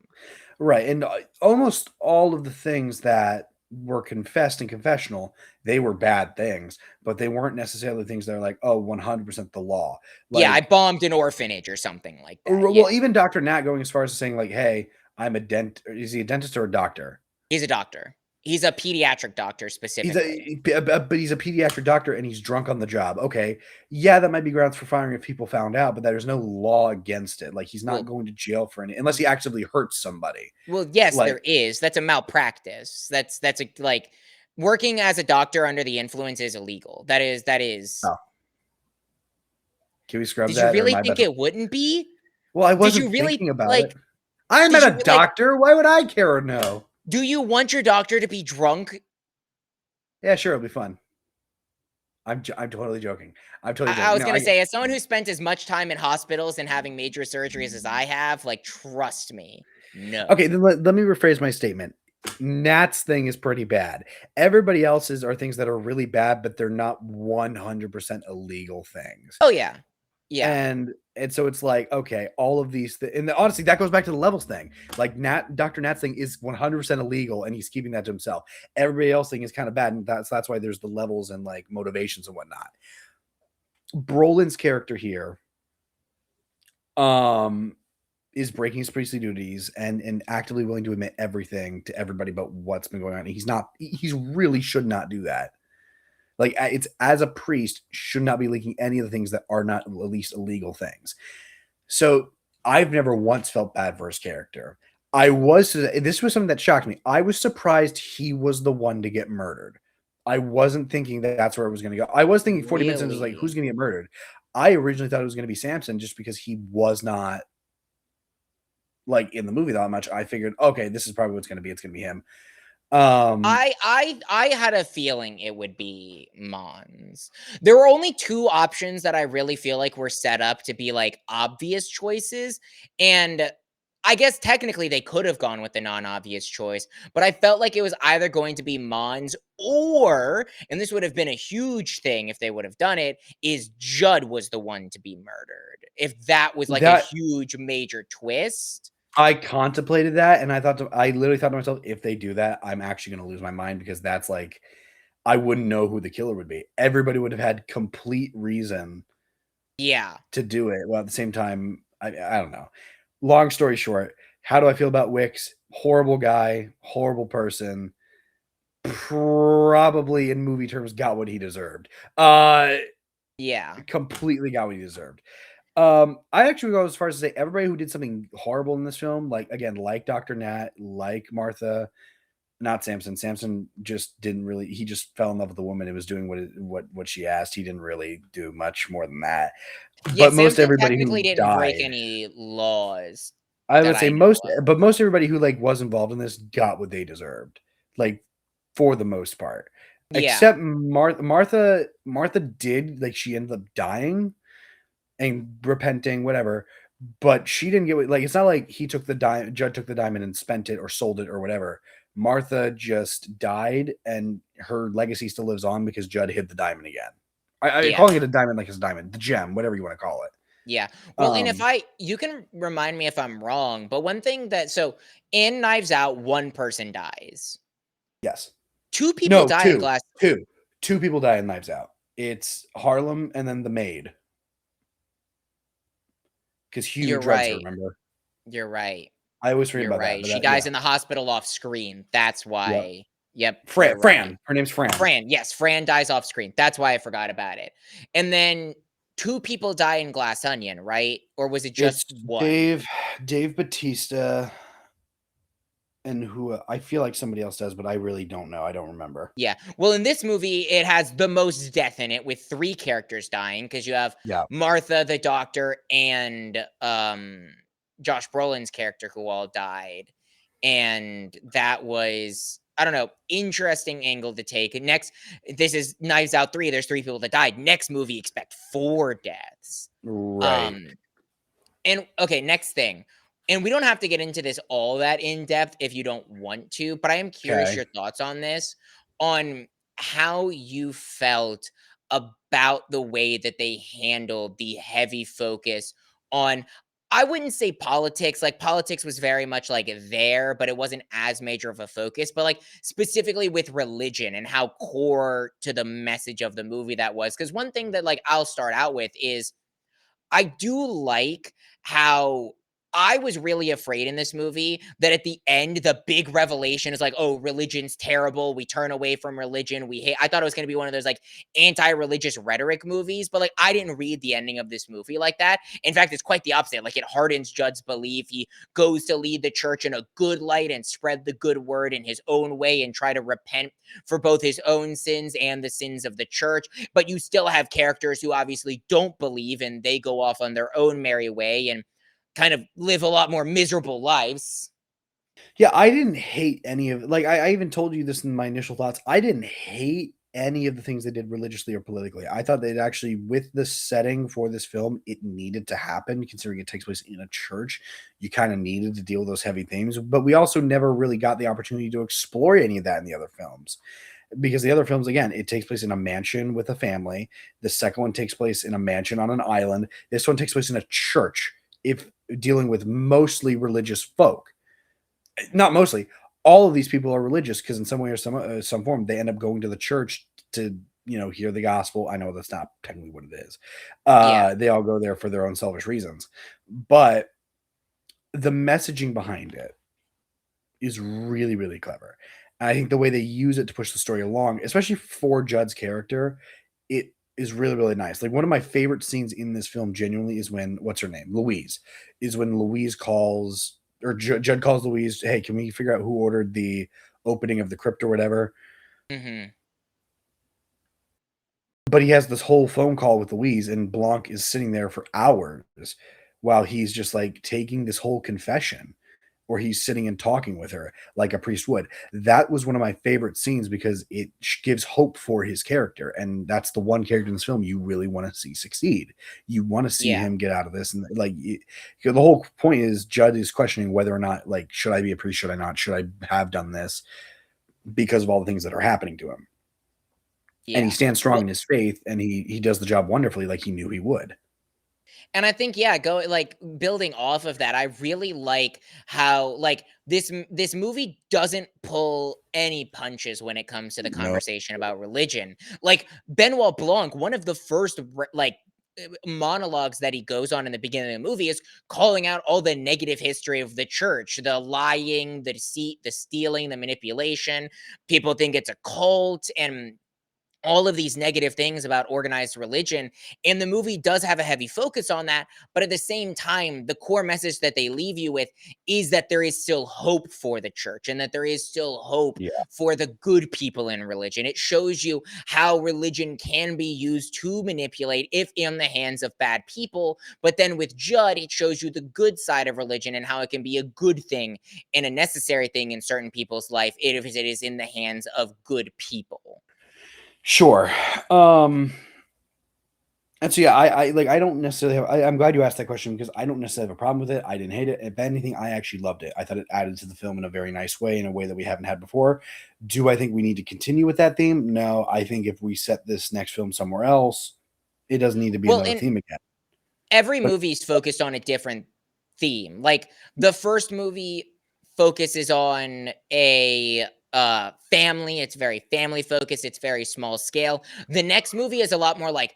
Right, and almost all of the things that were confessed in confessional, they were bad things, but they weren't necessarily things that are like, oh, 100% the law. Yeah, I Like, bombed an orphanage or something like that. Yeah. well, even Dr. Nat going as far as saying, like, hey, I'm a is he a dentist or a doctor? He's a doctor. He's a pediatric doctor He's specifically. but he's a pediatric doctor and he's drunk on the job. Okay, yeah, that might be grounds for firing if people found out, but there's no law against it. Like he's not Well, going to jail for any unless he actively hurts somebody. yes, Like, there is. That's a malpractice. That's a like working as a doctor under the influence is illegal. That is. oh, can we scrub Did you that or am really I think about to? it wouldn't be? Well, I Did you wasn't really thinking about it. like I'm did not you a like doctor. Why would I care or know? do you want your doctor to be drunk? Yeah, sure, it'll be fun. I'm totally joking. I'm totally I joking. was No, gonna I say, as someone who spent as much time in hospitals and having major surgeries as I have, like, trust me, okay. no. Then let me rephrase my statement. Nat's thing is pretty bad. Everybody else's are things that are really bad, but they're not 100% illegal things. Oh yeah, yeah, And so it's like, okay, all of these and honestly, that goes back to the levels thing. Like Dr. Nat's thing is 100% illegal, and he's keeping that to himself. Everybody else thing is kind of bad, and that's why there's the levels and like motivations and whatnot. Brolin's character here, um, is breaking his priestly duties and actively willing to admit everything to everybody about what's been going on. He's not. He's really should not do that. Like it's as a priest should not be leaking any of the things that are not at least illegal things. So I've never once felt bad for his character. This was something that shocked me. I was surprised he was the one to get murdered. I wasn't thinking that that's where it was going to go. I was thinking 40 minutes into it, was like, really. who's going to get murdered? I originally thought it was going to be Samson just because he was not like in the movie that much. I figured, okay, this is probably what's going to be. It's going to be him. Um, I had a feeling it would be Mons. There were only 2 options that I really feel like were set up to be, like, obvious choices, and I guess technically they could have gone with the non-obvious choice, but I felt like it was either going to be Mons or, and this would have been a huge thing if they would have done it, is Judd was the one to be murdered. If that was, like, a that huge major twist. I contemplated that, and I literally thought to myself, if they do that, I'm actually going to lose my mind because that's like I wouldn't know who the killer would be. Everybody would have had complete reason Yeah. to do it. Well, at the same time, I don't know. Long story short, how do I feel about Wicks? Horrible guy, horrible person. Probably in movie terms got what he deserved. Yeah. Completely got what he deserved. I actually go as far as to say everybody who did something horrible in this film, like again, like Dr. Nat, like Martha, not Samson. Samson just didn't really. He just fell in love with the woman and was doing what she asked. He didn't really do much more than that. Yeah, But most Samson everybody technically who didn't break died, any laws I that would say I know of. most everybody who like was involved in this got what they deserved, like for the most part. Yeah. Except Martha. Martha did like she ended up dying and repenting, whatever. But she didn't get like it's not like he took the diamond. Judd took the diamond and spent it or sold it or whatever. Martha just died, and her legacy still lives on because Judd hid the diamond again. I Yeah. calling it a diamond like it's a diamond, the gem, whatever you want to call it. Yeah. Well, and if Um, I you can remind me if I'm wrong, but one thing that so in Knives Out, one person dies. yes, 2 people no, die in Glass. two people die in Knives Out. It's Harlem and then the maid because Hugh You're dreads her. right. Remember, You're right. I always forget You're about that, right. but She that yeah, dies in the hospital off screen. That's yeah. why. Yep, you're right. Fran, her name's Fran. Fran, yes, Fran dies off screen. That's why I forgot about it. And then 2 people die in Glass Onion, right? Or was it It's just 1? Dave Batista, and who I feel like somebody else does, but I really don't know. I don't remember. Yeah. Well, in this movie, it has the most death in it with 3 characters dying because you have Yeah. Martha, the doctor, and Josh Brolin's character who all died. And that was, I don't know, interesting angle to take. And next, this is Knives Out 3. There's 3 people that died. Next movie, expect 4 deaths. Right. Um, and okay, next thing. And we don't have to get into this all that in depth if you don't want to, but I am curious Okay. your thoughts on this, on how you felt about the way that they handled the heavy focus on. I wouldn't say politics. Like politics was very much like there, but it wasn't as major of a focus. But like specifically with religion and how core to the message of the movie that was. Because one thing that like I'll start out with is I do like how I was really afraid in this movie that at the end, the big revelation is like, oh, religion's terrible. We turn away from religion. We hate. I thought it was going to be one of those like anti-religious rhetoric movies, but like I didn't read the ending of this movie like that. In fact, it's quite the opposite. Like it hardens Judd's belief. He goes to lead the church in a good light and spread the good word in his own way and try to repent for both his own sins and the sins of the church. But you still have characters who obviously don't believe and they go off on their own merry way and kind of live a lot more miserable lives. Yeah, I didn't hate any of like I even told you this in my initial thoughts. I didn't hate any of the things they did religiously or politically. I thought they'd actually, with the setting for this film, it needed to happen considering it takes place in a church. You kind of needed to deal with those heavy themes, but we also never really got the opportunity to explore any of that in the other films. Because the other films, again, it takes place in a mansion with a family. The second one takes place in a mansion on an island. This one takes place in a church, if dealing with mostly religious folk. Not mostly, all of these people are religious because in some way or some form they end up going to the church to hear the gospel. I know that's not technically what it is. Yeah. They all go there for their own selfish reasons, but the messaging behind it is really, really clever. And I think the way they use it to push the story along, especially for Judd's character, it is really, really nice. Like one of my favorite scenes in this film, genuinely, is when what's her name, Louise, is when Louise calls or Judd calls Louise. Hey, can we figure out who ordered the opening of the crypt or whatever? Hmm. But he has this whole phone call with Louise, and Blanc is sitting there for hours while he's just like taking this whole confession, or he's sitting and talking with her like a priest would. That was one of my favorite scenes because it gives hope for his character. And that's the one character in this film you really want to see succeed. You want to see Yeah. him get out of this. And like the whole point is Judd is questioning whether or not, like, should I be a priest? Should I not? Should I have done this? Because of all the things that are happening to him. And he Yeah. stands strong Well, in his faith, and he does the job wonderfully, like he knew he would. and I think, yeah, go like building off of that, I really like how like this movie doesn't pull any punches when it comes to the No. conversation about religion. Like Benoit Blanc, one of the first monologues that he goes on in the beginning of the movie is calling out all the negative history of the church, the lying, the deceit, the stealing, the manipulation. People think it's a cult and all of these negative things about organized religion. And the movie does have a heavy focus on that. But at the same time, the core message that they leave you with is that there is still hope for the church and that there is still hope Yeah. for the good people in religion. It shows you how religion can be used to manipulate if in the hands of bad people. But then with Judd, it shows you the good side of religion and how it can be a good thing and a necessary thing in certain people's life if it is in the hands of good people. Sure. Um, and so yeah, I like I don't necessarily have I'm glad you asked that question because I don't necessarily have a problem with it. I didn't hate it. If anything, I actually loved it. I thought it added to the film in a very nice way, in a way that we haven't had before. Do I think we need to continue with that theme? No. I think if we set this next film somewhere else, it doesn't need to be Well, another and theme again. every But movie's focused on a different theme. Like the first movie focuses on a family, it's very family focused, it's very small scale. The next movie is a lot more like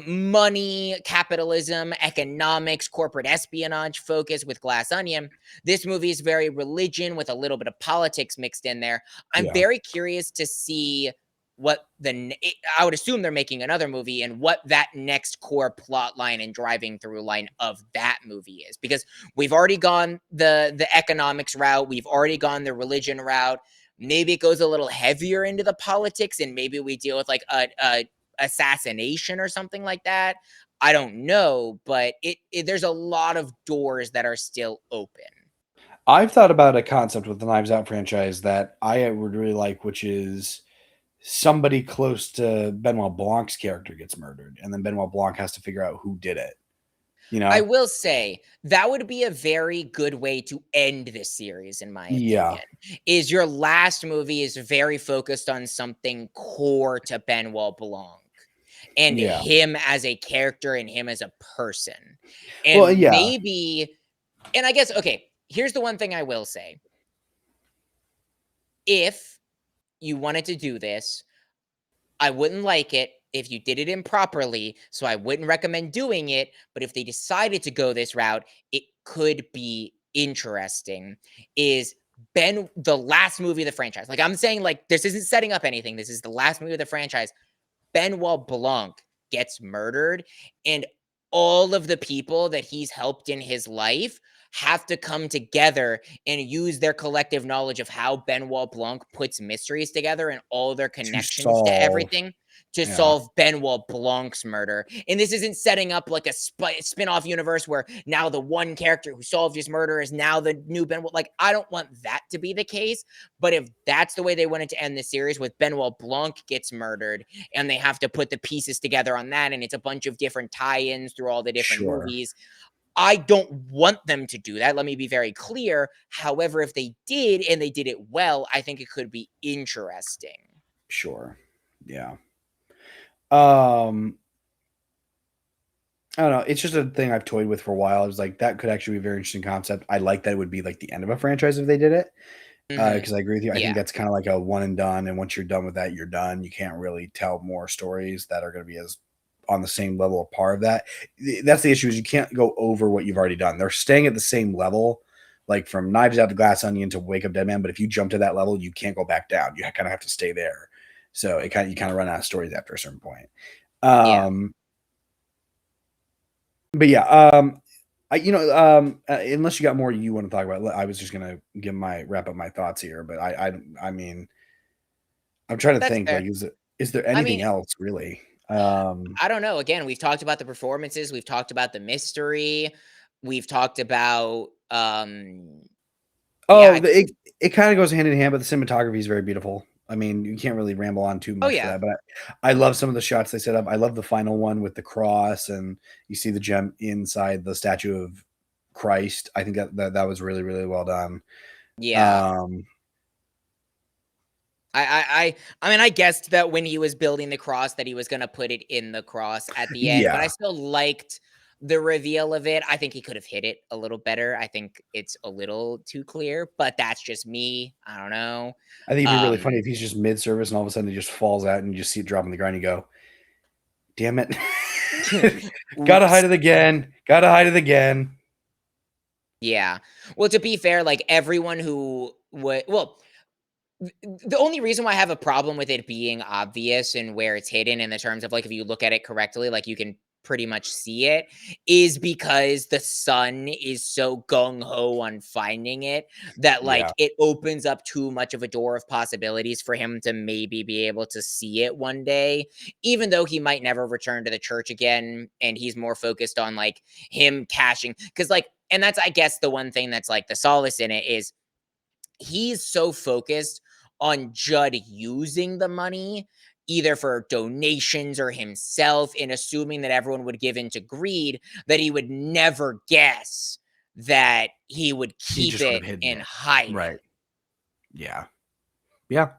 money, capitalism, economics, corporate espionage focus with Glass Onion. This movie is very religion with a little bit of politics mixed in there. I'm yeah. very curious to see what I would assume they're making another movie and what that next core plot line and driving through line of that movie is, because we've already gone the economics route, we've already gone the religion route. Maybe it goes a little heavier into the politics and maybe we deal with like a assassination or something like that. I don't know, but there's a lot of doors that are still open. I've thought about a concept with the Knives Out franchise that I would really like, which is somebody close to Benoit Blanc's character gets murdered, and then Benoit Blanc has to figure out who did it. You I know? will say that would be a very good way to end this series, in my Yeah. opinion. Is your last movie is very focused on something core to Benoit Blanc. and Yeah. him as a character and him as a person. Well, And yeah. maybe, and I guess, okay, here's the one thing I will say. If you wanted to do this, I wouldn't like it if you did it improperly, so I wouldn't recommend doing it, but if they decided to go this route, it could be interesting. Is Ben the last movie of the franchise? Like, I'm saying, like, this isn't setting up anything. This is the last movie of the franchise. Benoit Blanc gets murdered, and all of the people that he's helped in his life have to come together and use their collective knowledge of how Benoit Blanc puts mysteries together and all their To connections to solve. everything to Yeah. solve Benoit Blanc's murder. And this isn't setting up like a spin-off universe where now the one character who solved his murder is now the new Benoit. Like, I don't want that to be the case. But if that's the way they wanted to end the series, with Benoit Blanc gets murdered and they have to put the pieces together on that, and it's a bunch of different tie-ins through all the different Sure. movies, I don't want them to do that. Let me be very clear. However, if they did and they did it well, I think it could be interesting. Sure. Yeah. I don't know. It's just a thing I've toyed with for a while. It's like that could actually be a very interesting concept. I like that it would be like the end of a franchise if they did it. Because I agree with you. I think Yeah. that's kind of like a one and done. And once you're done with that, you're done. You can't really tell more stories that are going to be as on the same level of par of that. That's the issue, is you can't go over what you've already done. They're staying at the same level, like from Knives Out to Glass Onion to Wake Up Dead Man. But if you jump to that level, you can't go back down. You kind of have to stay there. So you kind of run out of stories after a certain point. Yeah. But yeah, unless you got more you want to talk about, I was just gonna wrap up my thoughts here. But I mean, I'm trying to That's think. fair. Like, is there I anything mean, else really? I don't know. Again, we've talked about the performances, we've talked about the mystery, we've talked about yeah, I think it kind of goes hand in hand, but the cinematography is very beautiful. I mean, you can't really ramble on too oh much for yeah. that, but I love some of the shots they set up. I love the final one with the cross, and you see the gem inside the statue of Christ. I think that was really, really well done. Yeah. I mean, I guessed that when he was building the cross that he was gonna put it in the cross at the end, but I Yeah, still liked the reveal of it. I think he could have hit it a little better. I think it's a little too clear, but that's just me. I don't know. I think it'd be really funny Um, if he's just mid-service and all of a sudden he just falls out and you just see it drop on the ground and you go, "Damn it. Gotta hide oops. it again. Gotta hide it again." Yeah. Well, to be fair, like everyone who would, well, the only reason why I have a problem with it being obvious and where it's hidden in the terms of like if you look at it correctly, like you can pretty much see it, is because the son is so gung ho on finding it that Yeah. like it opens up too much of a door of possibilities for him to maybe be able to see it one day, even though he might never return to the church again. And he's more focused on like him cashing. Cause like, and that's, I guess, the one thing that's like the solace in it is he's so focused on Judd using the money either for donations or himself, in assuming that everyone would give into greed, that he would never guess that he would He keep just would it have hidden and it. hide it. Right. Yeah. Yeah.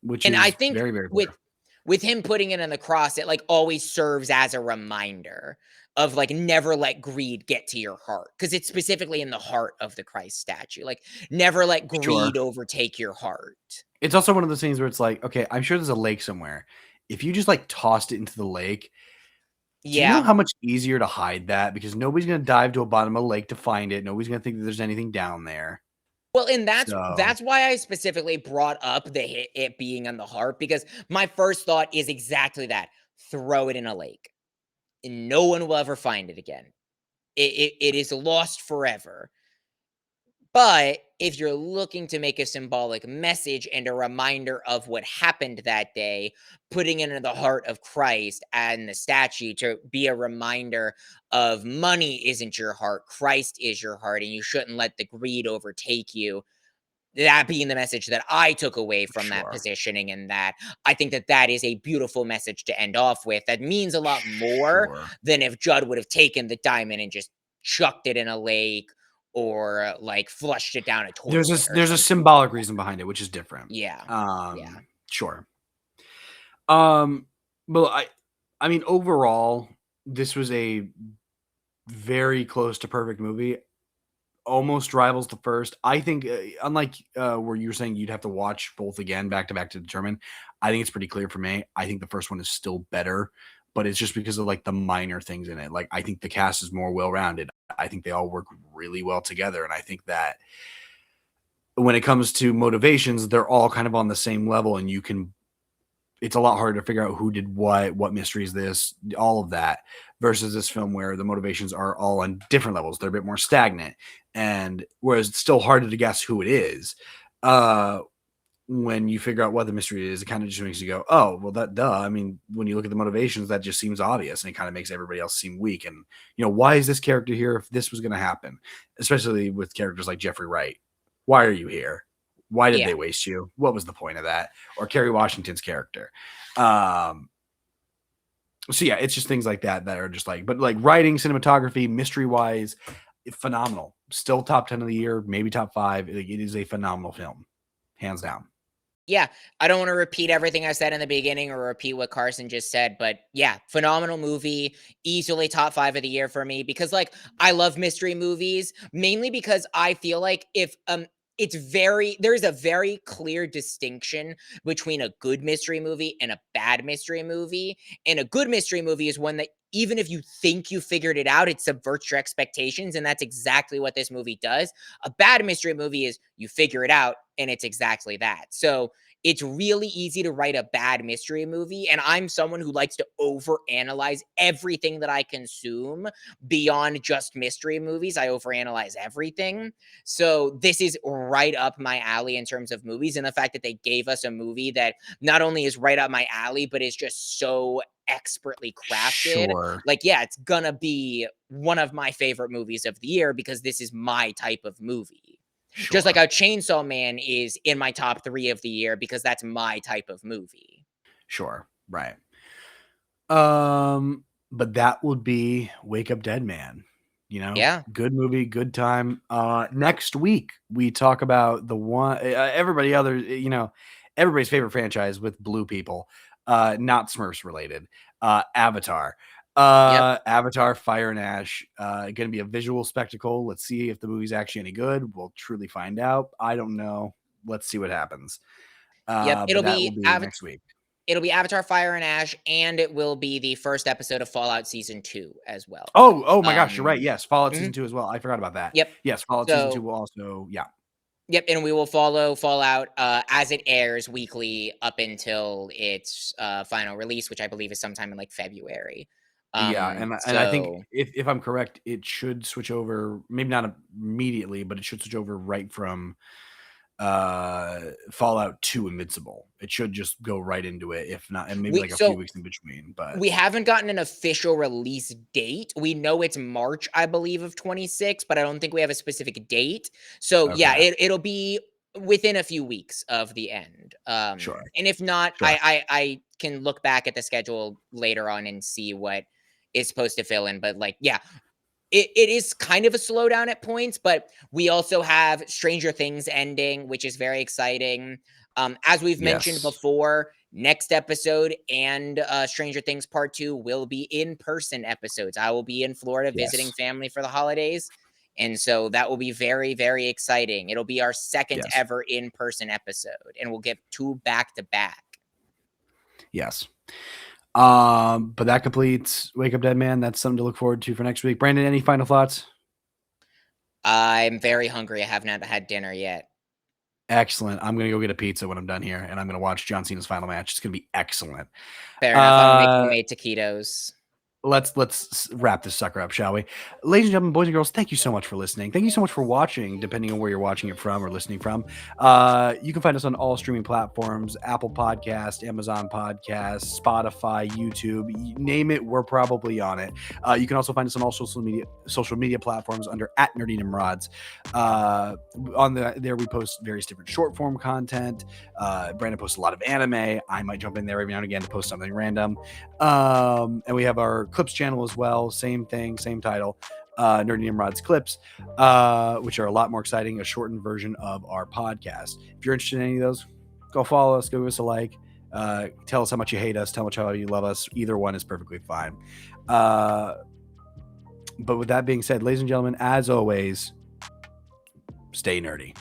Which And I is think very, very with fair. him putting it on the cross, it like always serves as a reminder of like never let greed get to your heart, because it's specifically in the heart of the Christ statue. Like never let Sure. greed overtake your heart. It's also one of those things where it's like, okay, I'm sure there's a lake somewhere. If you just like tossed it into the lake, do you know Yeah. how much easier to hide that? Because nobody's going to dive to a bottom of a lake to find it. Nobody's going to think that there's anything down there. Well, and So, that's why I specifically brought up it being on the heart, because my first thought is exactly that. Throw it in a lake. And no one will ever find it again. It is lost forever. But if you're looking to make a symbolic message and a reminder of what happened that day, putting it in the heart of Christ and the statue to be a reminder of money isn't your heart, Christ is your heart, and you shouldn't let the greed overtake you. That being the message that I took away from that sure. positioning, and that I think that that is a beautiful message to end off with. That means a lot more Sure. than if Judd would have taken the diamond and just chucked it in a lake or like flushed it down a toilet or There's a something. symbolic reason behind it, which is different. Yeah. Yeah. Sure. Um, but I mean, overall, this was a very close to perfect movie. Almost rivals the first. I think, unlike where you were saying you'd have to watch both again back to back to determine, I think it's pretty clear for me. I think the first one is still better, but it's just because of like the minor things in it. Like I think the cast is more well rounded. I think they all work really well together, and I think that when it comes to motivations, they're all kind of on the same level, and you can. It's a lot harder to figure out who did what mystery is this, all of that, versus this film where the motivations are all on different levels. They're a bit more stagnant, and whereas it's still harder to guess who it is. When you figure out what the mystery is, it kind of just makes you go, "Oh, well, that duh." I mean, when you look at the motivations, that just seems obvious, and it kind of makes everybody else seem weak. And why is this character here if this was going to happen? Especially with characters like Jeffrey Wright. Why are you here? Why did Yeah. they waste you? What was the point of that? Or Kerry Washington's character. So yeah, it's just things like that are just like, but like writing, cinematography, mystery wise, phenomenal. Still top 10 of the year, maybe top 5. It is a phenomenal film, hands down. Yeah, I don't want to repeat everything I said in the beginning or repeat what Carson just said, but yeah, phenomenal movie, easily top 5 of the year for me because like I love mystery movies mainly because I feel like if there's a very clear distinction between a good mystery movie and a bad mystery movie. And a good mystery movie is one that even if you think you figured it out, it subverts your expectations and that's exactly what this movie does. A bad mystery movie is you figure it out and it's exactly that. So it's really easy to write a bad mystery movie. And I'm someone who likes to overanalyze everything that I consume beyond just mystery movies. I overanalyze everything. So this is right up my alley in terms of movies. And the fact that they gave us a movie that not only is right up my alley, but is just so expertly crafted. Sure. Like, yeah, it's gonna be one of my favorite movies of the year because this is my type of movie. Just like Sure. how Chainsaw Man is in my top 3 of the year because that's my type of movie. Sure. Right. But that would be Wake Up Dead Man. Yeah. Good movie, good time. Next week we talk about the one everybody's favorite franchise with blue people, not Smurfs related. Avatar. Yep. Avatar Fire and Ash. Going to be a visual spectacle. Let's see if the movie's actually any good. We'll truly find out. I don't know. Let's see what happens. Yep. But that will be next week. It'll be Avatar Fire and Ash, and it will be the first episode of Fallout Season 2 as well. Oh my gosh, you're right. Um Yes, Fallout mhm, Season 2 as well. I forgot about that. Yep. Yes, Fallout Season 2 So will also yep, and we will follow Fallout as it airs weekly up until its final release, which I believe is sometime in like February. Yeah, and I think So if I'm correct, it should switch over, maybe not immediately, but it should switch over right from Fallout to Invincible. It should just go right into it, if not, and maybe we like a few so weeks in between. But we haven't gotten an official release date. We know it's March, I believe, of 26, but I don't think we have a specific date. So yeah, okay, it'll be within a few weeks of the end. sure, And if not, sure. I can look back at the schedule later on and see what is supposed to fill in. But like, yeah, it is kind of a slowdown at points, but we also have Stranger Things ending, which is very exciting. As we've mentioned Yes, before, next episode and Stranger Things Part 2 will be in-person episodes. I will be in Florida visiting yes, family for the holidays. And so that will be very, very exciting. It'll be our second yes, ever in-person episode, and we'll get 2 back to back. yes. But that completes Wake Up Dead Man. That's something to look forward to for next week. Brandon, any final thoughts? I'm very hungry. I have not had dinner yet. Excellent. I'm gonna go get a pizza when I'm done here, and I'm gonna watch John Cena's final match. It's gonna be excellent. Fair enough. I'm making Uh, homemade taquitos. let's wrap this sucker up, shall we? Ladies and gentlemen, boys and girls, thank you so much for listening. Thank you so much for watching, depending on where you're watching it from or listening from. You can find us on all streaming platforms: Apple Podcast, Amazon Podcast, Spotify, YouTube. You name it, we're probably on it. You can also find us on all social media platforms under @NerdyNimrods. There we post various different short form content. Brandon posts a lot of anime. I might jump in there every now and again to post something random. And we have our clips channel as well. Same thing, same title. Nerdy Nimrod's Clips, which are a lot more exciting, a shortened version of our podcast. If you're interested in any of those, go follow us, give us a like. Tell us how much you hate us. Tell us how you love us. Either one is perfectly fine. But with that being said, ladies and gentlemen, as always, stay nerdy.